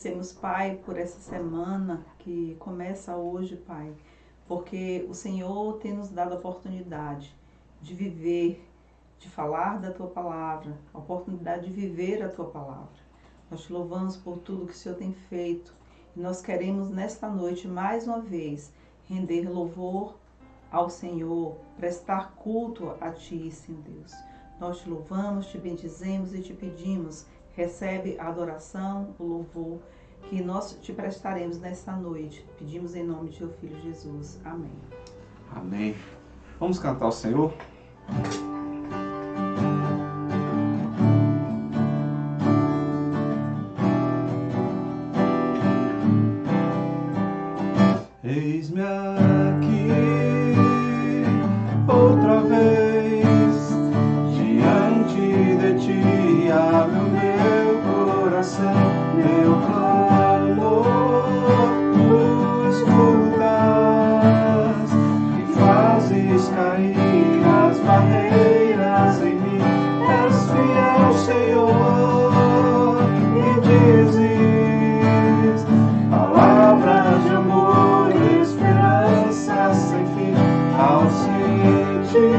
Agradecemos, Pai, por essa semana que começa hoje, Pai, porque o Senhor tem nos dado a oportunidade de viver, de falar da Tua Palavra, a oportunidade de viver a Tua Palavra. Nós te louvamos por tudo que o Senhor tem feito e nós queremos nesta noite, mais uma vez, render louvor ao Senhor, prestar culto a Ti, Senhor Deus. Nós te louvamos, te bendizemos e te pedimos, recebe a adoração, o louvor que nós te prestaremos nesta noite. Pedimos em nome de teu Filho Jesus. Amém. Amém. Vamos cantar ao Senhor? Eis-me aqui outra vez diante de ti, abre o meu coração, meu clamor tu escutas e fazes cair as barreiras em mim. És fiel, Senhor, e dizes palavras de amor, esperança sem fim. Ao sentir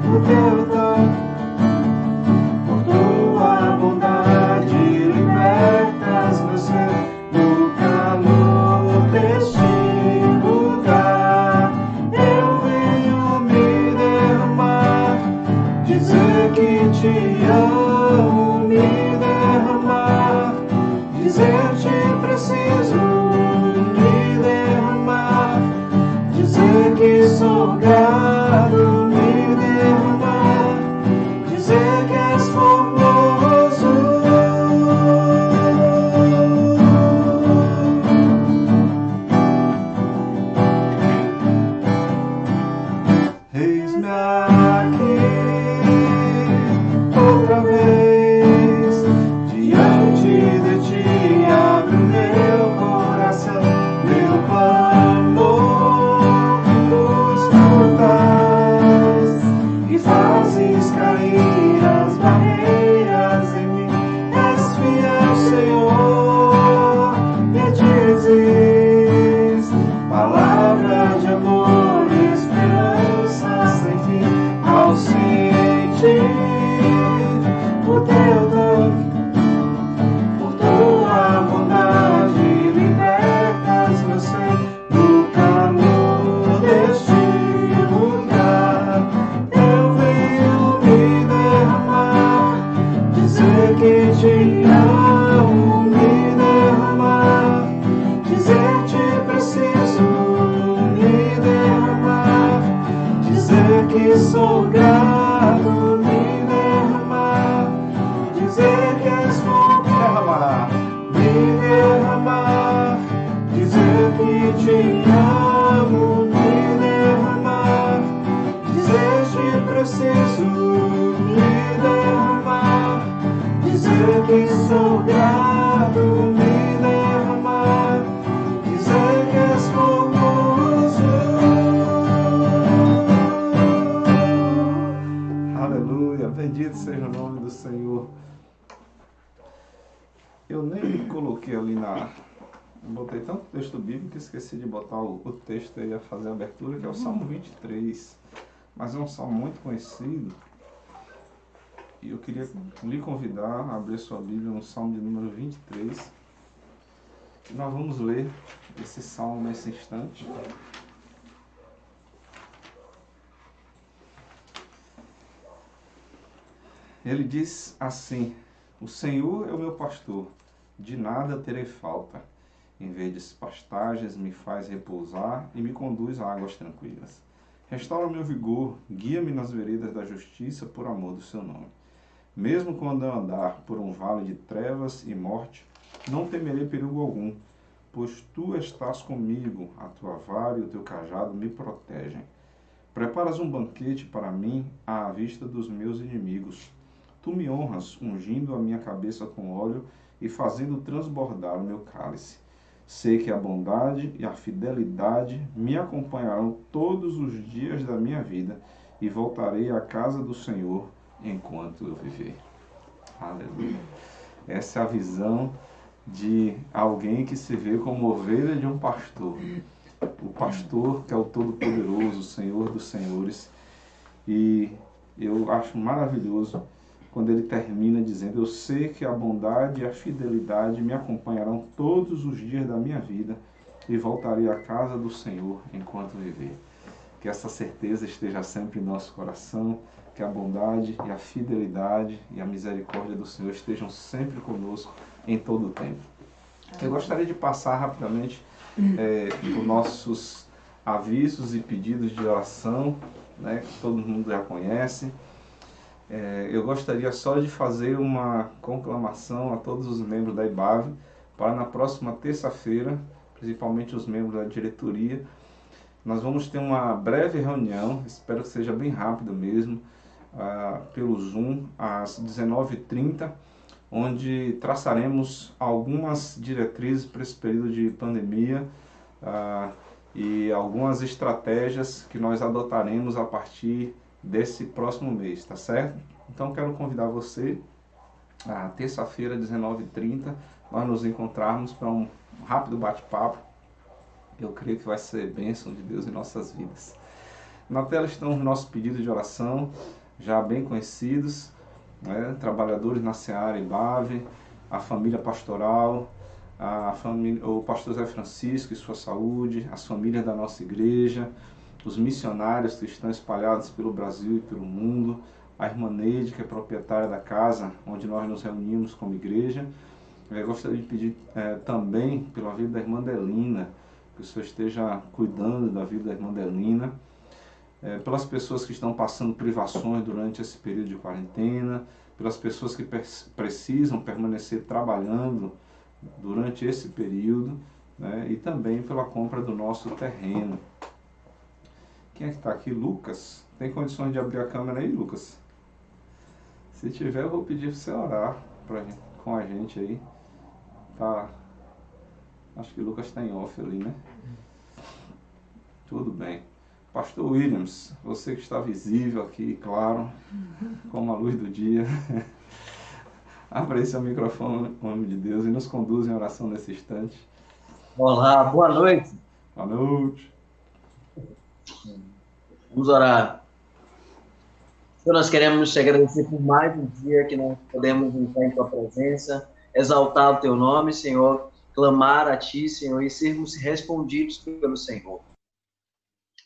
o teu toque, por tua bondade libertas meu ser do calor deste lugar. Eu venho me derramar, dizer que te amo, me derramar, dizer te preciso, me derramar, dizer que sou grato, me derramar, dizer que és formoso. Eis-me aqui outra vez diante de ti, abre o meu coração, meu clamor tu escutas e fazes cair as barreiras em mim. És fiel, Senhor, e dizes palavras de amor, esperança sem fim. Ao sentir o teu toque, por tua bondade libertas meu ser do calor deste lugar. Eu venho me derramar, dizer que te amo, me derramar, dizer te preciso, me derramar, dizer que sou grato, me derramar, dizer que és bom, me derramar, dizer que te amo, me derramar, dizer te preciso, me derramar, dizer que sou grato, me derramar, dizer que és formoso. Aleluia, bendito seja o nome do Senhor. Eu nem coloquei ali botei tanto texto bíblico que esqueci de botar o texto aí a fazer a abertura, que é o Salmo 23. Mas é um salmo muito conhecido. E eu queria lhe convidar a abrir sua Bíblia no Salmo de número 23. E nós vamos ler esse salmo nesse instante. Ele diz assim: o Senhor é o meu pastor, de nada terei falta. Em verdes pastagens me faz repousar e me conduz a águas tranquilas. Restaura o meu vigor, guia-me nas veredas da justiça por amor do seu nome. Mesmo quando eu andar por um vale de trevas e morte, não temerei perigo algum, pois tu estás comigo, a tua vara e o teu cajado me protegem. Preparas um banquete para mim à vista dos meus inimigos. Tu me honras, ungindo a minha cabeça com óleo e fazendo transbordar o meu cálice. Sei que a bondade e a fidelidade me acompanharão todos os dias da minha vida e voltarei à casa do Senhor enquanto eu viver. Aleluia. Essa é a visão de alguém que se vê como ovelha de um pastor. O pastor que é o Todo-Poderoso, o Senhor dos Senhores. E eu acho maravilhoso quando ele termina dizendo: eu sei que a bondade e a fidelidade me acompanharão todos os dias da minha vida e voltarei à casa do Senhor enquanto viver. Que essa certeza esteja sempre em nosso coração, que a bondade e a fidelidade e a misericórdia do Senhor estejam sempre conosco em todo o tempo. Eu gostaria de passar rapidamente os nossos avisos e pedidos de oração, né, que todo mundo já conhece. Eu gostaria só de fazer uma conclamação a todos os membros da IBAV para na próxima terça-feira, principalmente os membros da diretoria, nós vamos ter uma breve reunião, espero que seja bem rápido mesmo, pelo Zoom, às 19h30, onde traçaremos algumas diretrizes para esse período de pandemia e algumas estratégias que nós adotaremos a partir desse próximo mês, tá certo? Então quero convidar você, terça-feira, 19h30, nós nos encontrarmos para um rápido bate-papo. Eu creio que vai ser bênção de Deus em nossas vidas. Na tela estão os nossos pedidos de oração, já bem conhecidos, né? Trabalhadores na Seara IBAV, a família pastoral, o pastor Zé Francisco e sua saúde, as famílias da nossa igreja, os missionários que estão espalhados pelo Brasil e pelo mundo, a irmã Neide, que é proprietária da casa onde nós nos reunimos como igreja. Eu gostaria de pedir também pela vida da irmã Delina, que o Senhor esteja cuidando da vida da irmã Delina, pelas pessoas que estão passando privações durante esse período de quarentena, pelas pessoas que precisam permanecer trabalhando durante esse período, né, e também pela compra do nosso terreno. Quem é que está aqui? Lucas. Tem condições de abrir a câmera aí, Lucas? Se tiver, eu vou pedir para você orar com a gente aí. Tá. Acho que o Lucas está em off ali, né? Tudo bem. Pastor Williams, você que está visível aqui, claro, como a luz do dia, abra aí seu microfone, em nome de Deus, e nos conduz em oração nesse instante. Olá, boa noite. Boa noite. Vamos orar. Senhor, nós queremos te agradecer por mais um dia que nós podemos entrar em tua presença, exaltar o teu nome, Senhor, clamar a ti, Senhor, e sermos respondidos pelo Senhor.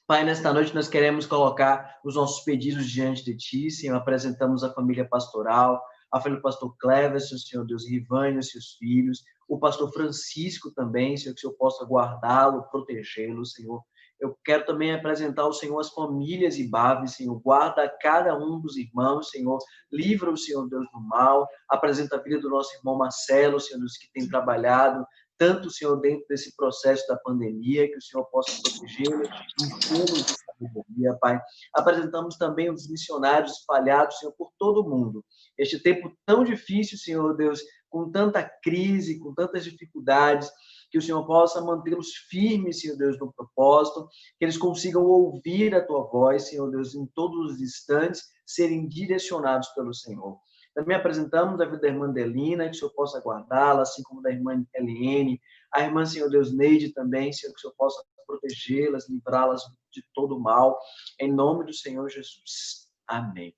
Pai, nesta noite nós queremos colocar os nossos pedidos diante de ti, Senhor, apresentamos a família pastoral, a família do pastor Cleverson, Senhor Deus, Rivânio, seus filhos, o pastor Francisco também, Senhor, que o Senhor possa guardá-lo, protegê-lo, Senhor. Eu quero também apresentar ao Senhor as famílias IBAV, Senhor, guarda cada um dos irmãos, Senhor, livra o Senhor Deus do mal, apresenta a vida do nosso irmão Marcelo, Senhor Deus, que tem trabalhado tanto, Senhor, dentro desse processo da pandemia, que o Senhor possa protegê-lo, enchê-lo de sabedoria, Pai. Apresentamos também os missionários espalhados, Senhor, por todo o mundo. Este tempo tão difícil, Senhor Deus, com tanta crise, com tantas dificuldades, que o Senhor possa mantê-los firmes, Senhor Deus, no propósito, que eles consigam ouvir a Tua voz, Senhor Deus, em todos os instantes, serem direcionados pelo Senhor. Também apresentamos a vida da irmã Delina, que o Senhor possa guardá-la, assim como da irmã Eliene, a irmã, Senhor Deus, Neide também, Senhor, que o Senhor possa protegê-las, livrá-las de todo mal, em nome do Senhor Jesus. Amém.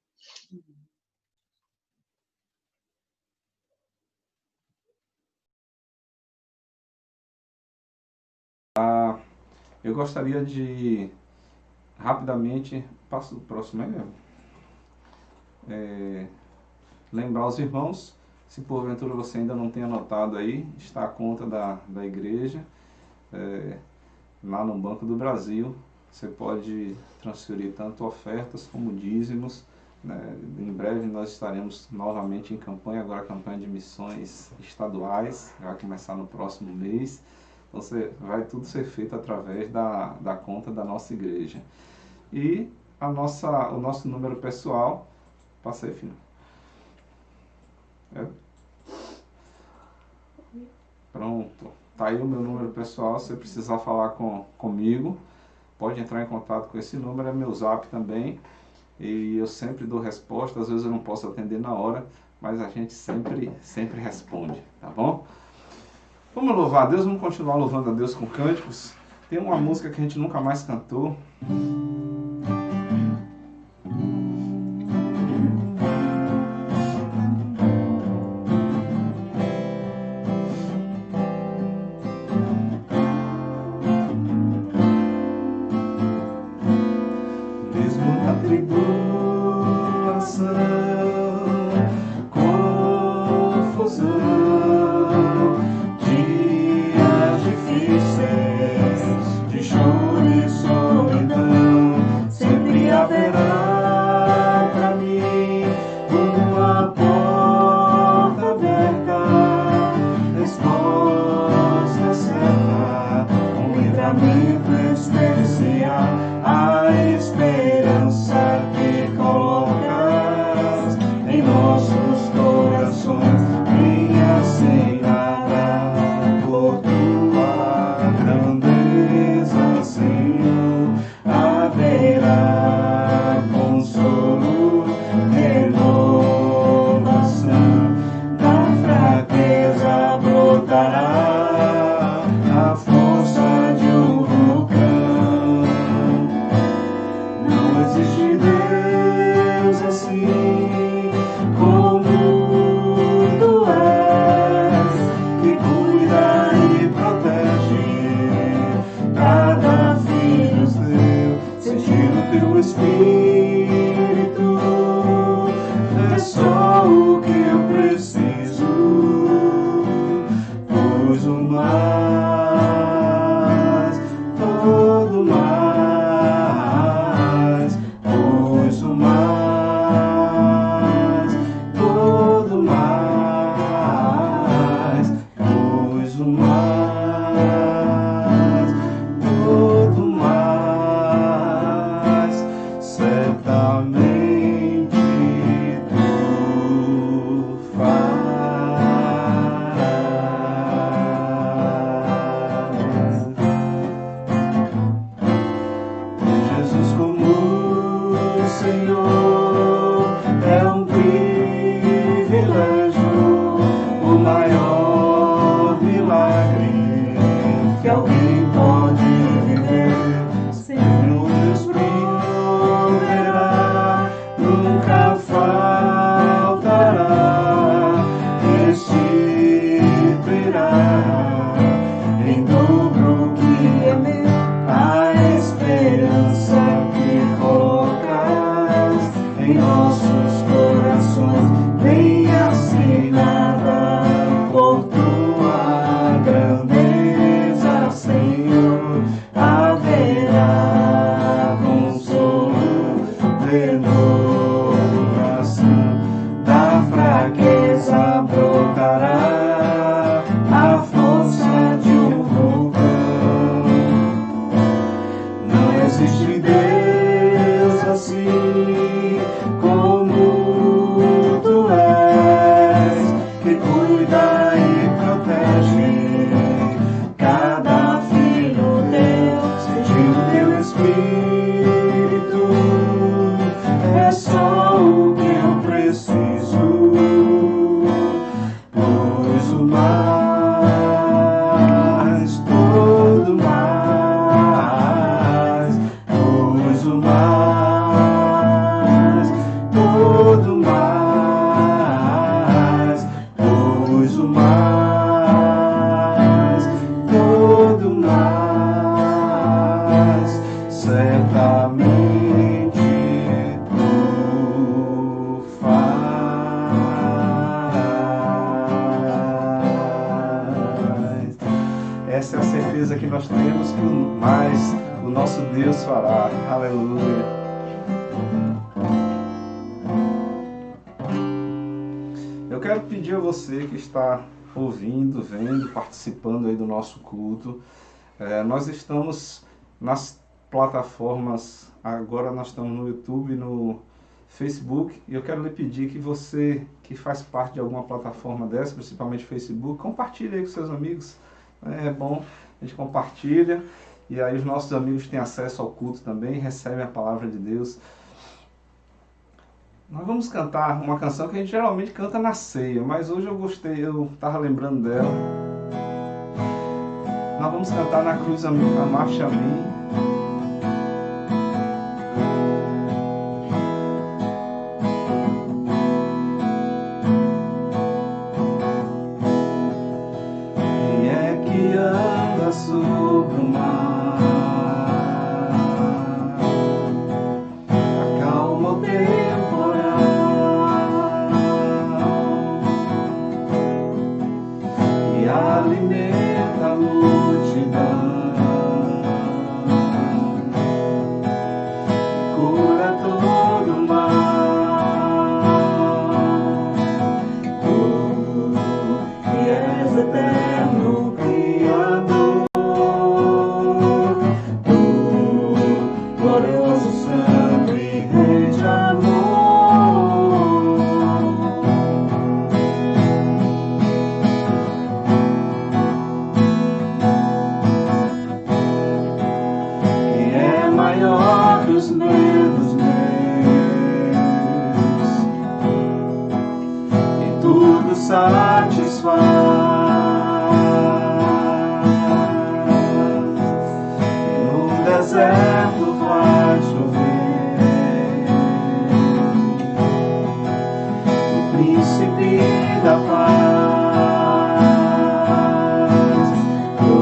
Eu gostaria de rapidamente, passo o próximo aí mesmo, lembrar os irmãos, se porventura você ainda não tem anotado aí, está a conta da igreja, lá no Banco do Brasil. Você pode transferir tanto ofertas como dízimos, né? Em breve nós estaremos novamente em campanha, agora a campanha de missões estaduais, vai começar no próximo mês. Então vai tudo ser feito através da conta da nossa igreja. E o nosso número pessoal, passa aí, filho. Pronto, tá aí o meu número pessoal. Se você precisar falar comigo, pode entrar em contato com esse número, é meu zap também, e eu sempre dou resposta. Às vezes eu não posso atender na hora, mas a gente sempre responde, tá bom? Vamos louvar a Deus, vamos continuar louvando a Deus com cânticos. Tem uma música que a gente nunca mais cantou. Essa é a certeza que nós temos, que mais o nosso Deus fará. Aleluia. Eu quero pedir a você que está ouvindo, vendo, participando aí do nosso culto. Nós estamos nas plataformas, agora nós estamos no YouTube, no Facebook, e eu quero lhe pedir que você, que faz parte de alguma plataforma dessa, principalmente Facebook, compartilhe aí com seus amigos. É bom, a gente compartilha, e aí os nossos amigos têm acesso ao culto também, recebem a palavra de Deus. Nós vamos cantar uma canção que a gente geralmente canta na ceia, mas hoje eu estava lembrando dela. Nós vamos cantar na cruz a marcha a mim. Quem é que anda sobre o mar? Acalma o temporal e alimenta a multidão. Cura todo o mal. Tu que és eterno Criador, tu glorioso, santo e Rei de amor. Que é maior que os medos meus e tudo satisfaz. E no deserto vai chover, o príncipe da paz. Tu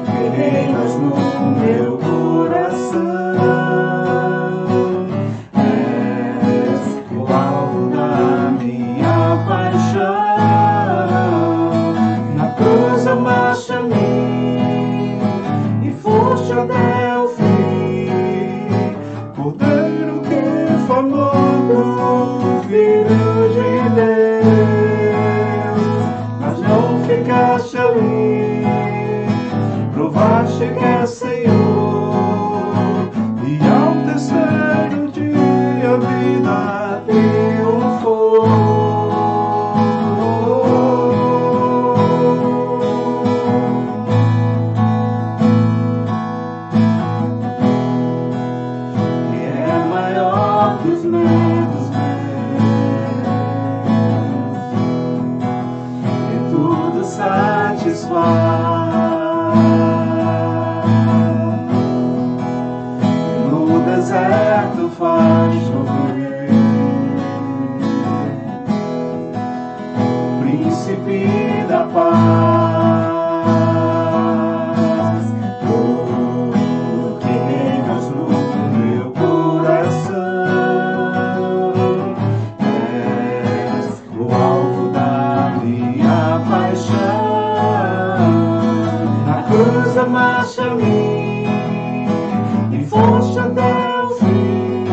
que reinas no meu coração, és o alvo da minha paixão. Na cruz amaste a mim e foste até o fim, Cordeiro que foi morto, Filho de Deus. Mas não ficaste ali, provaste que é Senhor, e ao terceiro dia a vida triunfou. Que é maior que os medos meus e tudo satisfaz. E no deserto faz chover, príncipe da paz. Tu que reinas no meu coração, és o alvo da minha paixão. Na cruz amaste a mim e foste até o fim,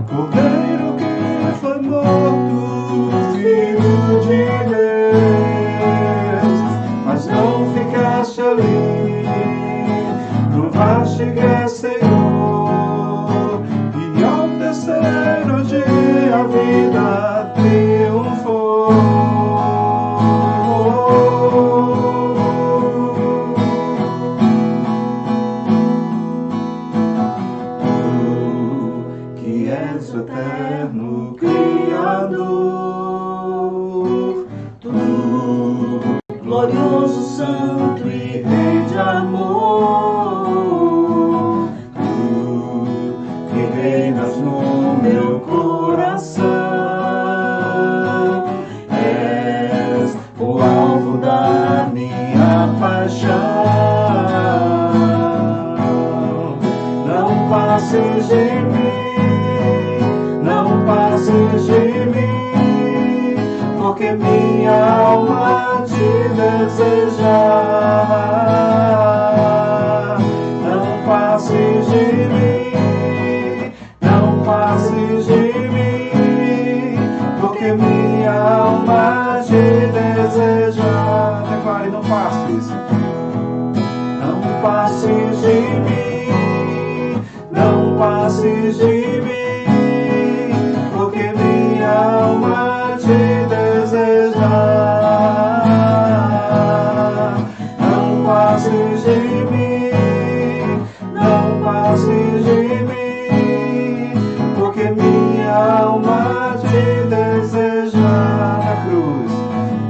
Cordeiro que foi morto, Filho de Deus. Mas não ficaste ali, provaste que é Senhor, e ao terceiro dia a vida triunfou. Tu que és o eterno Criador, tu glorioso, santo e Rei de amor, tu que reinas no meu coração, és o alvo da minha paixão. Não passes de mim, não passes de mim, porque minha alma te deseja. Não passes de mim, não passes de mim, porque minha alma te deseja. Declare, não passes. Não passes de mim, não passes de mim, porque minha alma te deseja. Não passes de mim, não passes de mim, porque minha alma te deseja.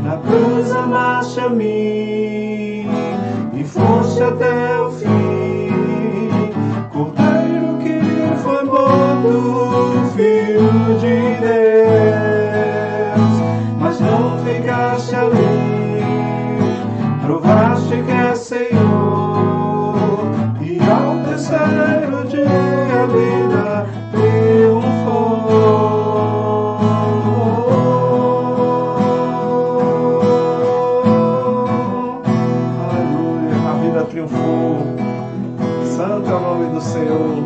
Na cruz amaste a mim fosse até o fim. Cordeiro que foi morto, Filho de Deus, mas não ficaste ali, provaste que é Senhor, e ao terceiro dia a vida triunfou. Aleluia, a vida triunfou. Santo é o nome do Senhor.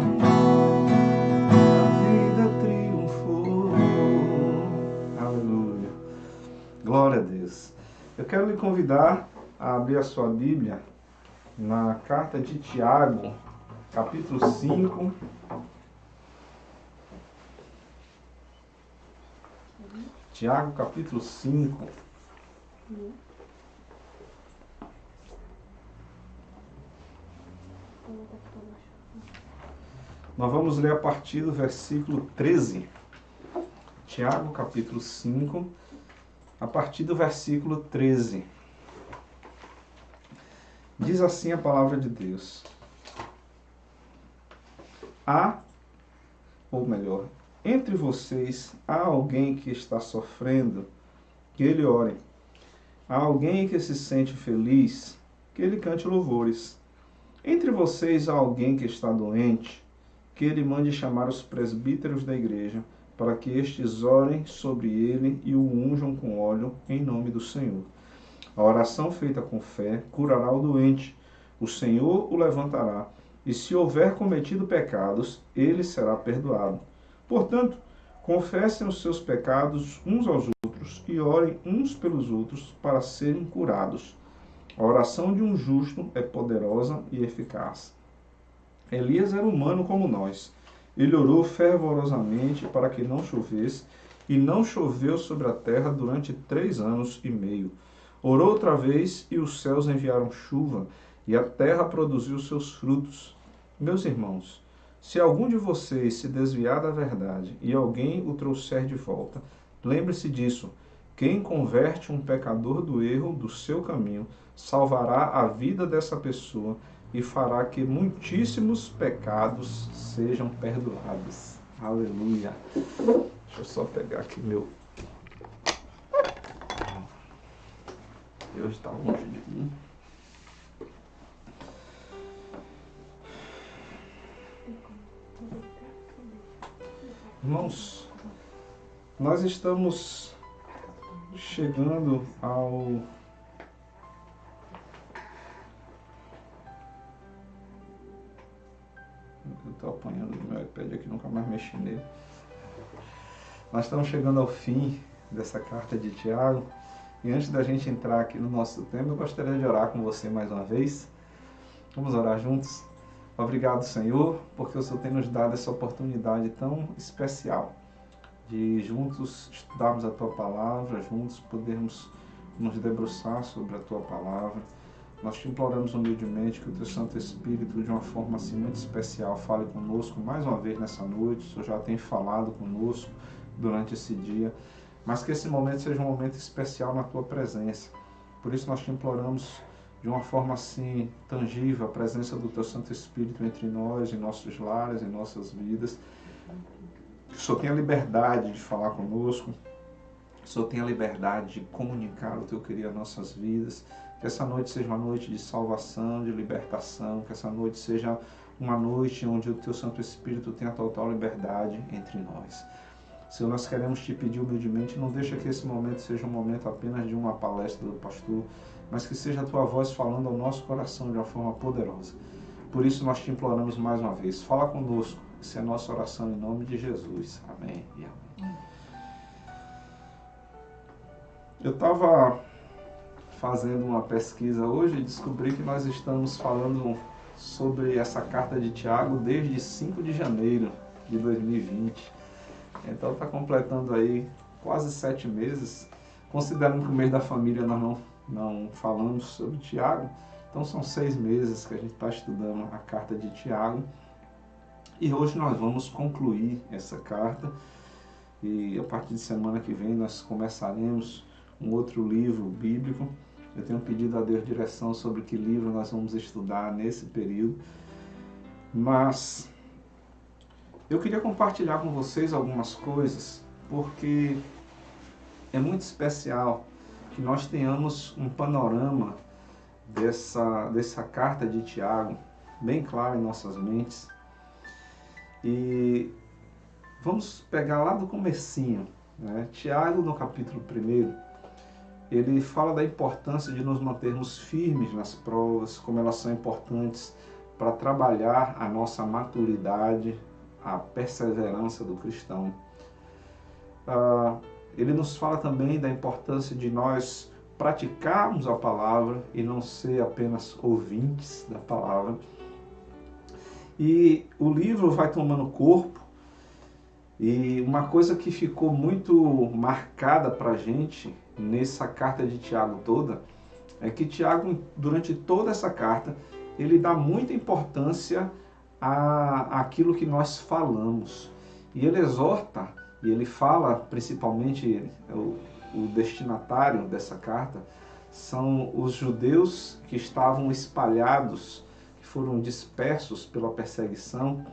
A vida triunfou. Aleluia. Glória a Deus. Eu quero lhe convidar a abrir a sua Bíblia na carta de Tiago, capítulo 5. Tiago, capítulo 5. Nós vamos ler a partir do versículo 13. Tiago, capítulo 5, a partir do versículo 13. Diz assim a palavra de Deus. Entre vocês há alguém que está sofrendo, que ele ore. Há alguém que se sente feliz, que ele cante louvores. Entre vocês há alguém que está doente, que ele mande chamar os presbíteros da igreja, para que estes orem sobre ele e o unjam com óleo em nome do Senhor. A oração feita com fé curará o doente, o Senhor o levantará, e se houver cometido pecados, ele será perdoado. Portanto, confessem os seus pecados uns aos outros e orem uns pelos outros para serem curados. A oração de um justo é poderosa e eficaz. Elias era humano como nós. Ele orou fervorosamente para que não chovesse, e não choveu sobre a terra durante 3 anos e meio. Orou outra vez, e os céus enviaram chuva, e a terra produziu seus frutos. Meus irmãos, se algum de vocês se desviar da verdade e alguém o trouxer de volta, lembre-se disso. Quem converte um pecador do erro do seu caminho, salvará a vida dessa pessoa e fará que muitíssimos pecados sejam perdoados. Aleluia. Deixa eu só pegar aqui meu... Deus está longe de mim. Irmãos, nós estamos chegando ao... Eu estou apanhando do meu iPad aqui, nunca mais mexi nele. Nós estamos chegando ao fim dessa carta de Tiago. E antes da gente entrar aqui no nosso tema, eu gostaria de orar com você mais uma vez. Vamos orar juntos? Obrigado, Senhor, porque o Senhor tem nos dado essa oportunidade tão especial de juntos estudarmos a Tua Palavra, juntos podermos nos debruçar sobre a Tua Palavra. Nós te imploramos humildemente que o Teu Santo Espírito, de uma forma assim muito especial, fale conosco mais uma vez nessa noite. O Senhor já tem falado conosco durante esse dia, mas que esse momento seja um momento especial na Tua presença. Por isso nós te imploramos de uma forma assim tangível a presença do Teu Santo Espírito entre nós, em nossos lares, em nossas vidas. Que o Senhor tenha liberdade de falar conosco, que o Senhor tenha liberdade de comunicar o Teu querer às nossas vidas. Que essa noite seja uma noite de salvação, de libertação, que essa noite seja uma noite onde o Teu Santo Espírito tenha total liberdade entre nós. Senhor, nós queremos Te pedir humildemente, não deixa que esse momento seja um momento apenas de uma palestra do pastor, mas que seja a Tua voz falando ao nosso coração de uma forma poderosa. Por isso nós Te imploramos mais uma vez, fala conosco, essa é a nossa oração em nome de Jesus. Amém e amém. Eu estava fazendo uma pesquisa hoje e descobri que nós estamos falando sobre essa carta de Tiago desde 5 de janeiro de 2020. Então está completando aí quase 7 meses, considerando que o mês da família nós não falamos sobre Tiago, então são 6 meses que a gente está estudando a carta de Tiago, e hoje nós vamos concluir essa carta, e a partir de semana que vem nós começaremos um outro livro bíblico, Eu tenho pedido a Deus direção sobre que livro nós vamos estudar nesse período. Mas eu queria compartilhar com vocês algumas coisas, porque é muito especial que nós tenhamos um panorama dessa carta de Tiago bem claro em nossas mentes. E vamos pegar lá do comecinho, né? Tiago, no capítulo 1, ele fala da importância de nos mantermos firmes nas provas, como elas são importantes para trabalhar a nossa maturidade, a perseverança do cristão. Ele nos fala também da importância de nós praticarmos a palavra e não ser apenas ouvintes da palavra. E o livro vai tomando corpo, e uma coisa que ficou muito marcada para a gente nessa carta de Tiago toda, é que Tiago, durante toda essa carta, ele dá muita importância àquilo que nós falamos. E ele exorta, e ele fala, principalmente, o destinatário dessa carta, são os judeus que estavam espalhados, que foram dispersos pela perseguição.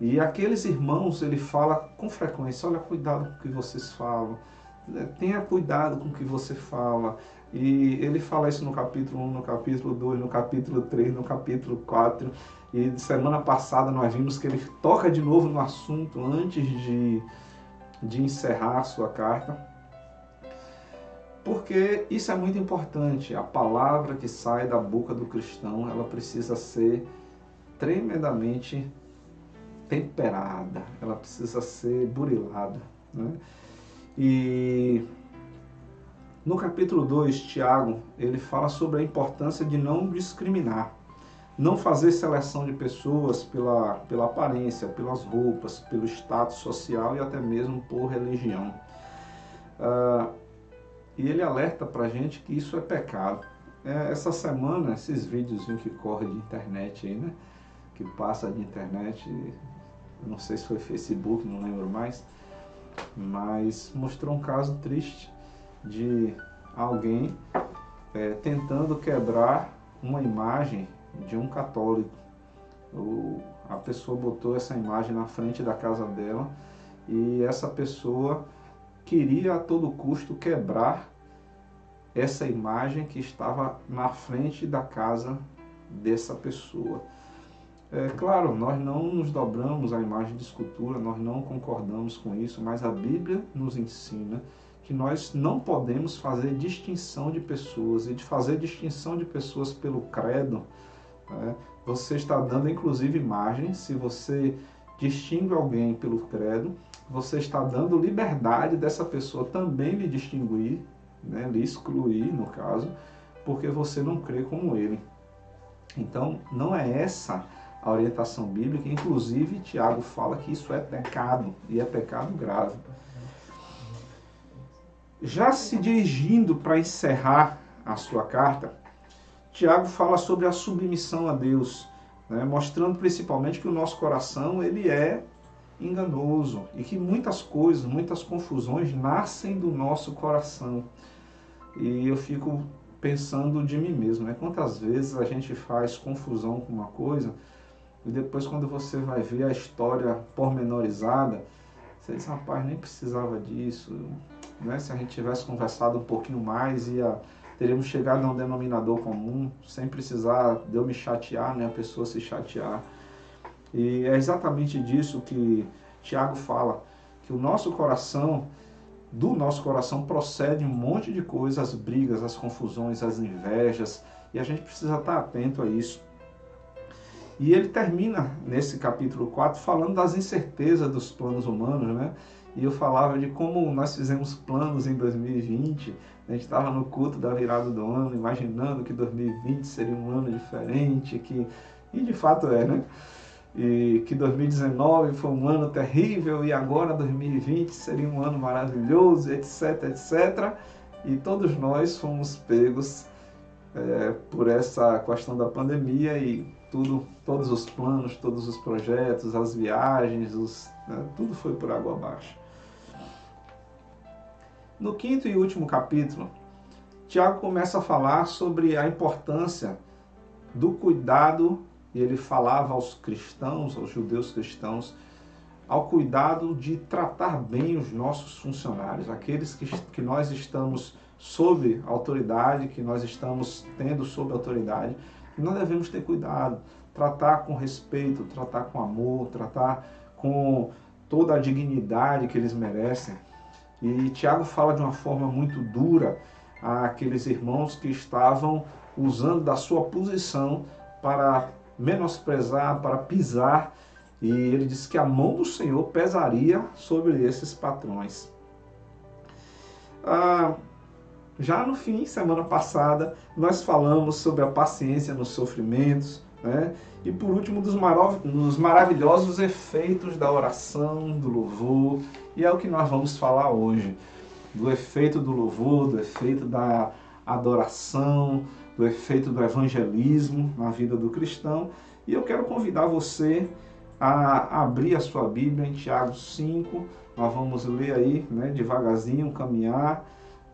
E aqueles irmãos, ele fala com frequência, olha, cuidado com o que vocês falam, tenha cuidado com o que você fala. E ele fala isso no capítulo 1, no capítulo 2, no capítulo 3, no capítulo 4. E semana passada nós vimos que ele toca de novo no assunto antes de encerrar a sua carta. Porque isso é muito importante. A palavra que sai da boca do cristão, ela precisa ser tremendamente temperada, ela precisa ser burilada, né? E no capítulo 2, Tiago, ele fala sobre a importância de não discriminar, não fazer seleção de pessoas pela aparência, pelas roupas, pelo status social e até mesmo por religião. E ele alerta para a gente que isso é pecado. Essa semana, esses vídeos que correm de internet aí, né? Que passa de internet, não sei se foi Facebook, não lembro mais, mas mostrou um caso triste de alguém tentando quebrar uma imagem de um católico. A pessoa botou essa imagem na frente da casa dela e essa pessoa queria a todo custo quebrar essa imagem que estava na frente da casa dessa pessoa. Claro, nós não nos dobramos à imagem de escultura, nós não concordamos com isso, mas a Bíblia nos ensina que nós não podemos fazer distinção de pessoas, e de fazer distinção de pessoas pelo credo, né? Você está dando inclusive imagem. Se você distingue alguém pelo credo, você está dando liberdade dessa pessoa também lhe distinguir, né? Lhe excluir, no caso, porque você não crê como ele. Então, não é essa a orientação bíblica. Inclusive, Tiago fala que isso é pecado, e é pecado grave. Já se dirigindo para encerrar a sua carta, Tiago fala sobre a submissão a Deus, né? Mostrando principalmente que o nosso coração ele é enganoso e que muitas coisas, muitas confusões nascem do nosso coração. E eu fico pensando de mim mesmo, né? Quantas vezes a gente faz confusão com uma coisa e depois, quando você vai ver a história pormenorizada, você diz, rapaz, nem precisava disso, né? Se a gente tivesse conversado um pouquinho mais, teríamos chegado a um denominador comum, sem precisar de eu me chatear, né? A pessoa se chatear. E é exatamente disso que Tiago fala, que do nosso coração procede um monte de coisas, as brigas, as confusões, as invejas, e a gente precisa estar atento a isso. E ele termina nesse capítulo 4 falando das incertezas dos planos humanos, né? E eu falava de como nós fizemos planos em 2020, a gente estava no culto da virada do ano, imaginando que 2020 seria um ano diferente, e de fato é, né? E que 2019 foi um ano terrível e agora 2020 seria um ano maravilhoso, etc, etc. E todos nós fomos pegos por essa questão da pandemia e todos os planos, todos os projetos, as viagens, tudo foi por água abaixo. No 5º e último capítulo, Tiago começa a falar sobre a importância do cuidado, e ele falava aos cristãos, aos judeus cristãos, ao cuidado de tratar bem os nossos funcionários, aqueles que nós estamos sob autoridade, que nós estamos tendo sob autoridade. Nós devemos ter cuidado, tratar com respeito, tratar com amor, tratar com toda a dignidade que eles merecem. E Tiago fala de uma forma muito dura àqueles irmãos que estavam usando da sua posição para menosprezar, para pisar, e ele disse que a mão do Senhor pesaria sobre esses patrões. Já no fim, semana passada, nós falamos sobre a paciência nos sofrimentos, né? E por último, dos maravilhosos efeitos da oração, do louvor, e é o que nós vamos falar hoje, do efeito do louvor, do efeito da adoração, do efeito do evangelismo na vida do cristão. E eu quero convidar você a abrir a sua Bíblia em Tiago 5, nós vamos ler aí, né, devagarzinho, caminhar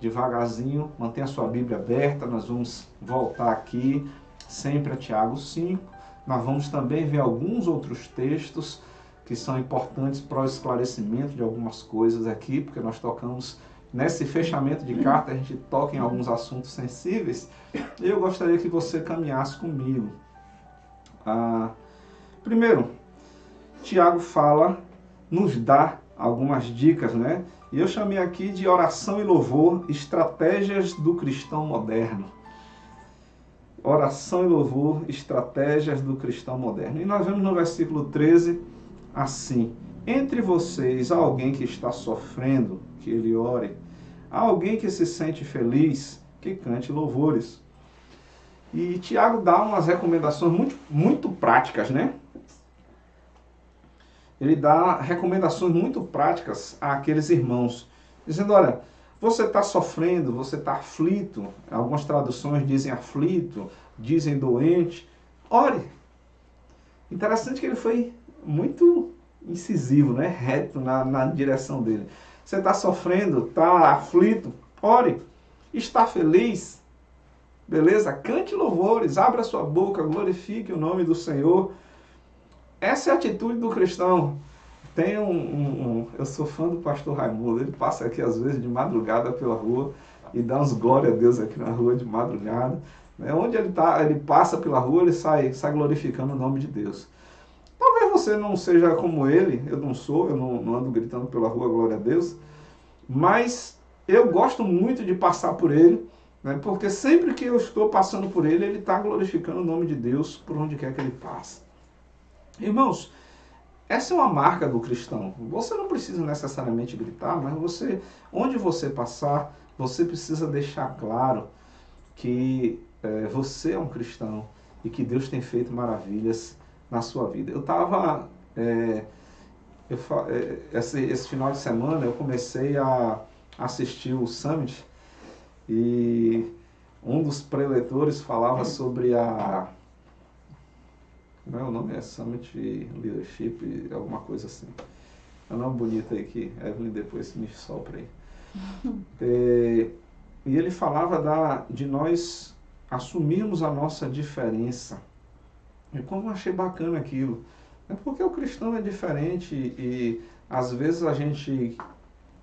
devagarzinho, mantenha a sua Bíblia aberta, nós vamos voltar aqui sempre a Tiago 5, nós vamos também ver alguns outros textos que são importantes para o esclarecimento de algumas coisas aqui, porque nós tocamos nesse fechamento de carta, a gente toca em alguns assuntos sensíveis, e eu gostaria que você caminhasse comigo. Primeiro, Tiago nos dá algumas dicas, né? E eu chamei aqui de oração e louvor, estratégias do cristão moderno. Oração e louvor, estratégias do cristão moderno. E nós vemos no versículo 13, assim: entre vocês há alguém que está sofrendo, que ele ore. Há alguém que se sente feliz, que cante louvores. E Tiago dá umas recomendações muito práticas, né? Ele dá recomendações muito práticas àqueles irmãos, dizendo, olha, você está sofrendo, você está aflito, algumas traduções dizem aflito, dizem doente, ore. Interessante que ele foi muito incisivo, né? Reto na direção dele. Você está sofrendo, está aflito, ore. Está feliz, beleza? Cante louvores, abra sua boca, glorifique o nome do Senhor. Essa é a atitude do cristão. Tem eu sou fã do pastor Raimundo, ele passa aqui às vezes de madrugada pela rua e dá uns glória a Deus aqui na rua de madrugada. Onde ele passa pela rua, ele sai glorificando o nome de Deus. Talvez você não seja como ele, eu não ando gritando pela rua glória a Deus, mas eu gosto muito de passar por ele, né, porque sempre que eu estou passando por ele, ele está glorificando o nome de Deus por onde quer que ele passe. Irmãos, essa é uma marca do cristão. Você não precisa necessariamente gritar, mas onde você passar, você precisa deixar claro que você é um cristão e que Deus tem feito maravilhas na sua vida. Eu estava, esse final de semana, eu comecei a assistir o Summit e um dos preletores falava sobre o nome é Summit Leadership, alguma coisa assim. É um nome bonito aí que Evelyn depois me sopra aí. E ele falava de nós assumirmos a nossa diferença. E como eu achei bacana aquilo. É porque o cristão é diferente e às vezes a gente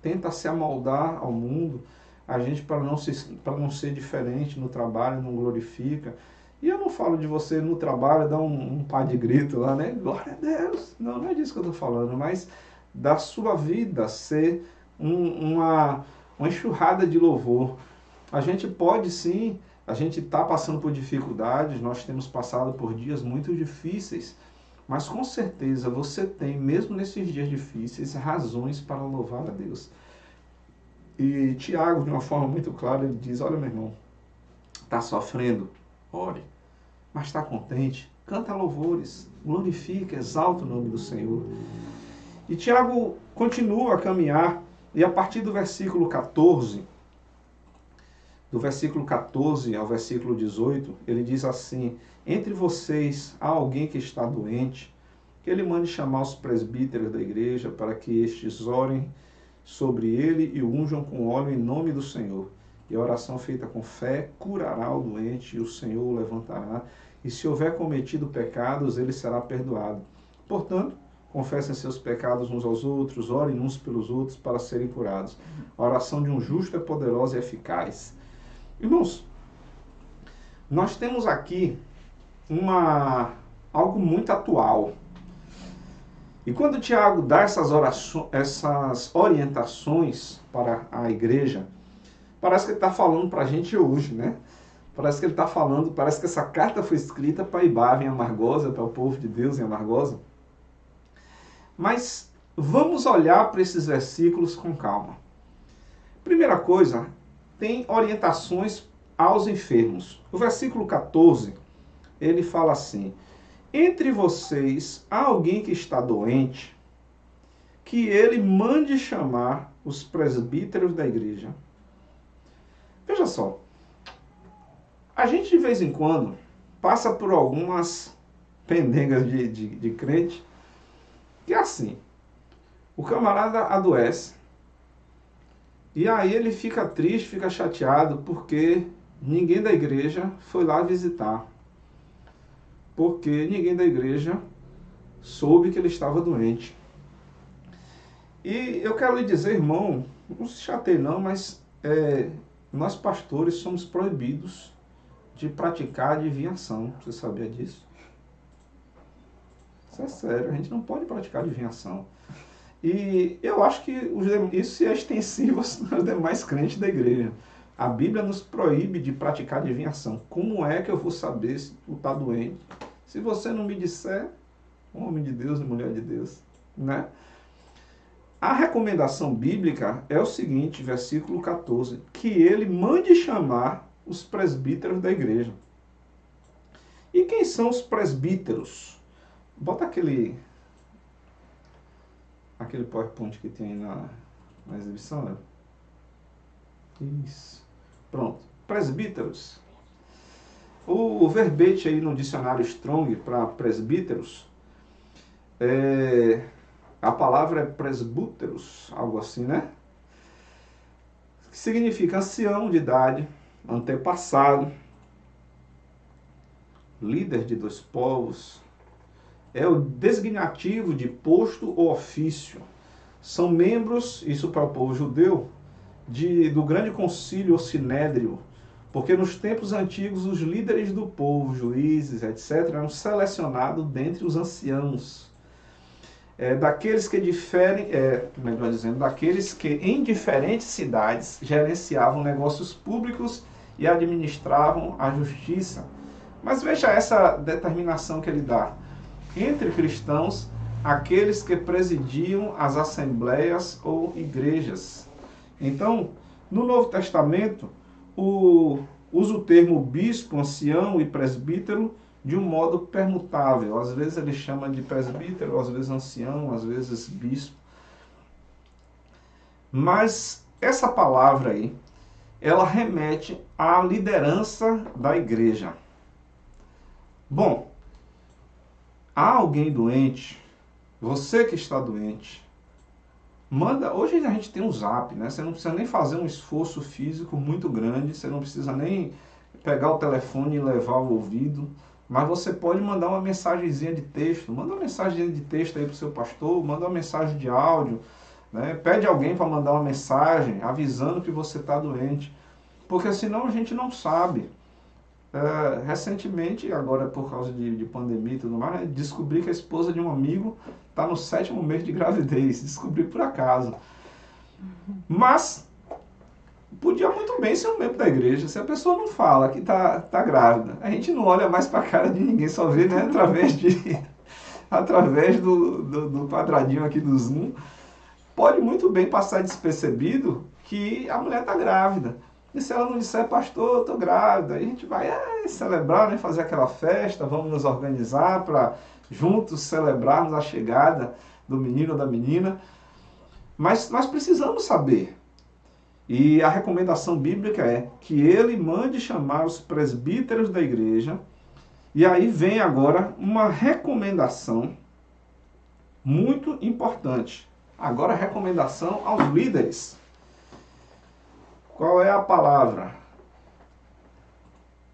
tenta se amoldar ao mundo, a gente para não ser diferente no trabalho, não glorifica. E eu não falo de você no trabalho dar um par de grito lá, né? Glória a Deus! Não é disso que eu estou falando, mas da sua vida ser uma enxurrada de louvor. A gente pode sim, a gente está passando por dificuldades, nós temos passado por dias muito difíceis, mas com certeza você tem, mesmo nesses dias difíceis, razões para louvar a Deus. E Tiago, de uma forma muito clara, ele diz, olha meu irmão, está sofrendo? Ore. Mas está contente? Canta louvores, glorifica, exalta o nome do Senhor. E Tiago continua a caminhar, e a partir do versículo 14, do versículo 14 ao versículo 18, ele diz assim, entre vocês há alguém que está doente, que ele mande chamar os presbíteros da igreja para que estes orem sobre ele e o unjam com óleo em nome do Senhor. E a oração feita com fé curará o doente e o Senhor o levantará. E se houver cometido pecados, ele será perdoado. Portanto, confessem seus pecados uns aos outros, orem uns pelos outros para serem curados. A oração de um justo é poderosa e eficaz. Irmãos, nós temos aqui algo muito atual. E quando Tiago dá essas orientações para a igreja, parece que ele está falando para a gente hoje, né? Parece que ele está falando, parece que essa carta foi escrita para Ibava em Amargosa, para o povo de Deus em Amargosa. Mas vamos olhar para esses versículos com calma. Primeira coisa, tem orientações aos enfermos. O versículo 14, ele fala assim: entre vocês há alguém que está doente, que ele mande chamar os presbíteros da igreja. Veja só, a gente de vez em quando passa por algumas pendengas de crente, que é assim, o camarada adoece, e aí ele fica triste, fica chateado, porque ninguém da igreja foi lá visitar. Porque ninguém da igreja soube que ele estava doente. E eu quero lhe dizer, irmão, não se chateie não, mas nós pastores somos proibidos de praticar adivinhação. Você sabia disso? Isso é sério, a gente não pode praticar adivinhação. E eu acho que isso é extensivo aos demais crentes da igreja. A Bíblia nos proíbe de praticar adivinhação. Como é que eu vou saber se tu está doente? Se você não me disser, homem de Deus e mulher de Deus, né? A recomendação bíblica é o seguinte, versículo 14, que ele mande chamar os presbíteros da igreja. E quem são os presbíteros? Bota aquele PowerPoint que tem aí na exibição, né? Isso. Pronto. Presbíteros. O verbete aí no dicionário Strong para presbíteros, a palavra é presbúteros, algo assim, né? Que significa ancião de idade, antepassado, líder de dois povos. É o designativo de posto ou ofício. São membros, isso para o povo judeu, do grande concílio ou sinédrio, porque nos tempos antigos os líderes do povo, juízes, etc., eram selecionados dentre os anciãos. Daqueles que daqueles que em diferentes cidades gerenciavam negócios públicos e administravam a justiça. Mas veja essa determinação que ele dá. Entre cristãos, aqueles que presidiam as assembleias ou igrejas. Então, no Novo Testamento, usa o termo bispo, ancião e presbítero de um modo permutável. Às vezes ele chama de presbítero, às vezes ancião, às vezes bispo. Mas essa palavra aí, ela remete à liderança da igreja. Bom, há alguém doente, você que está doente, manda. Hoje a gente tem um Zap, né? Você não precisa nem fazer um esforço físico muito grande, você não precisa nem pegar o telefone e levar ao ouvido, mas você pode mandar uma mensagenzinha de texto. Manda uma mensagem de texto aí para o seu pastor, manda uma mensagem de áudio, né? Pede alguém para mandar uma mensagem avisando que você está doente, porque senão a gente não sabe. Recentemente, agora por causa de pandemia e tudo mais, descobri que a esposa de um amigo está no 7º mês de gravidez. Descobri por acaso. Mas podia muito bem ser um membro da igreja. Se a pessoa não fala que tá grávida, a gente não olha mais para a cara de ninguém, só vê, né, através do quadradinho aqui do Zoom. Pode muito bem passar despercebido que a mulher está grávida. E se ela não disser, pastor, eu estou grávida, aí a gente vai celebrar, né, fazer aquela festa, vamos nos organizar para juntos celebrarmos a chegada do menino ou da menina. Mas nós precisamos saber. E a recomendação bíblica é que ele mande chamar os presbíteros da igreja. E aí vem agora uma recomendação muito importante. Agora a recomendação aos líderes. Qual é a palavra?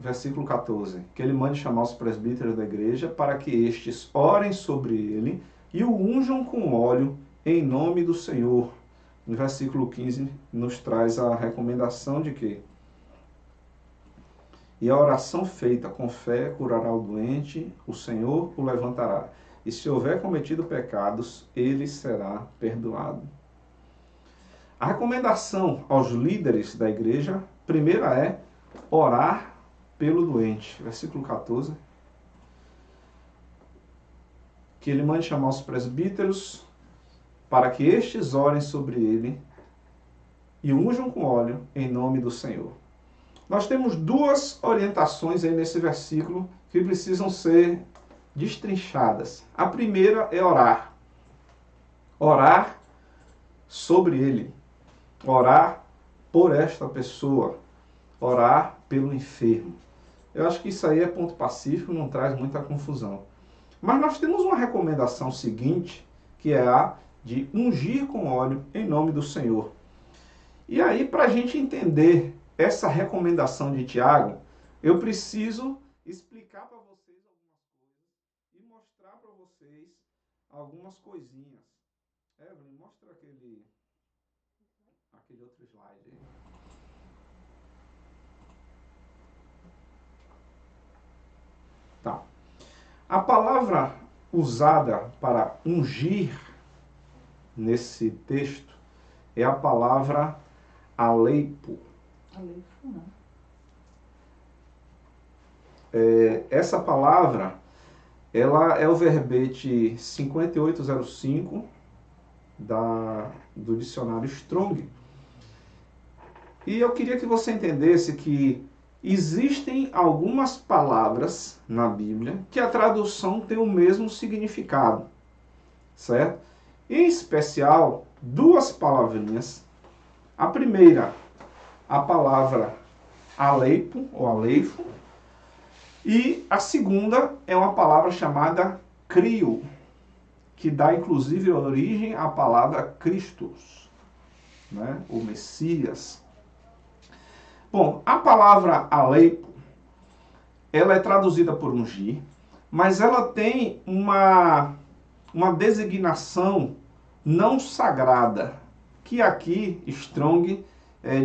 Versículo 14. Que ele mande chamar os presbíteros da igreja para que estes orem sobre ele e o unjam com óleo em nome do Senhor. No versículo 15 nos traz a recomendação de que e a oração feita com fé curará o doente, o Senhor o levantará. E se houver cometido pecados, ele será perdoado. A recomendação aos líderes da igreja, primeira é orar pelo doente. Versículo 14. Que ele mande chamar os presbíteros para que estes orem sobre ele e unjam com óleo em nome do Senhor. Nós temos duas orientações aí nesse versículo que precisam ser destrinchadas. A primeira é orar. Orar sobre ele. Orar por esta pessoa. Orar pelo enfermo. Eu acho que isso aí é ponto pacífico, não traz muita confusão. Mas nós temos uma recomendação seguinte, que é a de ungir com óleo em nome do Senhor. E aí, para a gente entender essa recomendação de Tiago, eu preciso explicar para vocês algumas coisas e mostrar para vocês algumas coisinhas. Evelyn, mostra aquele outro slide aí. Tá. A palavra usada para ungir nesse texto é a palavra aleipo. Aleipo, não. Essa palavra, ela é o verbete 5805 do dicionário Strong. E eu queria que você entendesse que existem algumas palavras na Bíblia que a tradução tem o mesmo significado, certo? Em especial, duas palavrinhas. A primeira, a palavra aleipo ou aleifo, e a segunda é uma palavra chamada crio, que dá inclusive origem à palavra Christus, né? O Messias. Bom, a palavra aleipo, ela é traduzida por ungir, mas ela tem uma designação não sagrada, que aqui Strong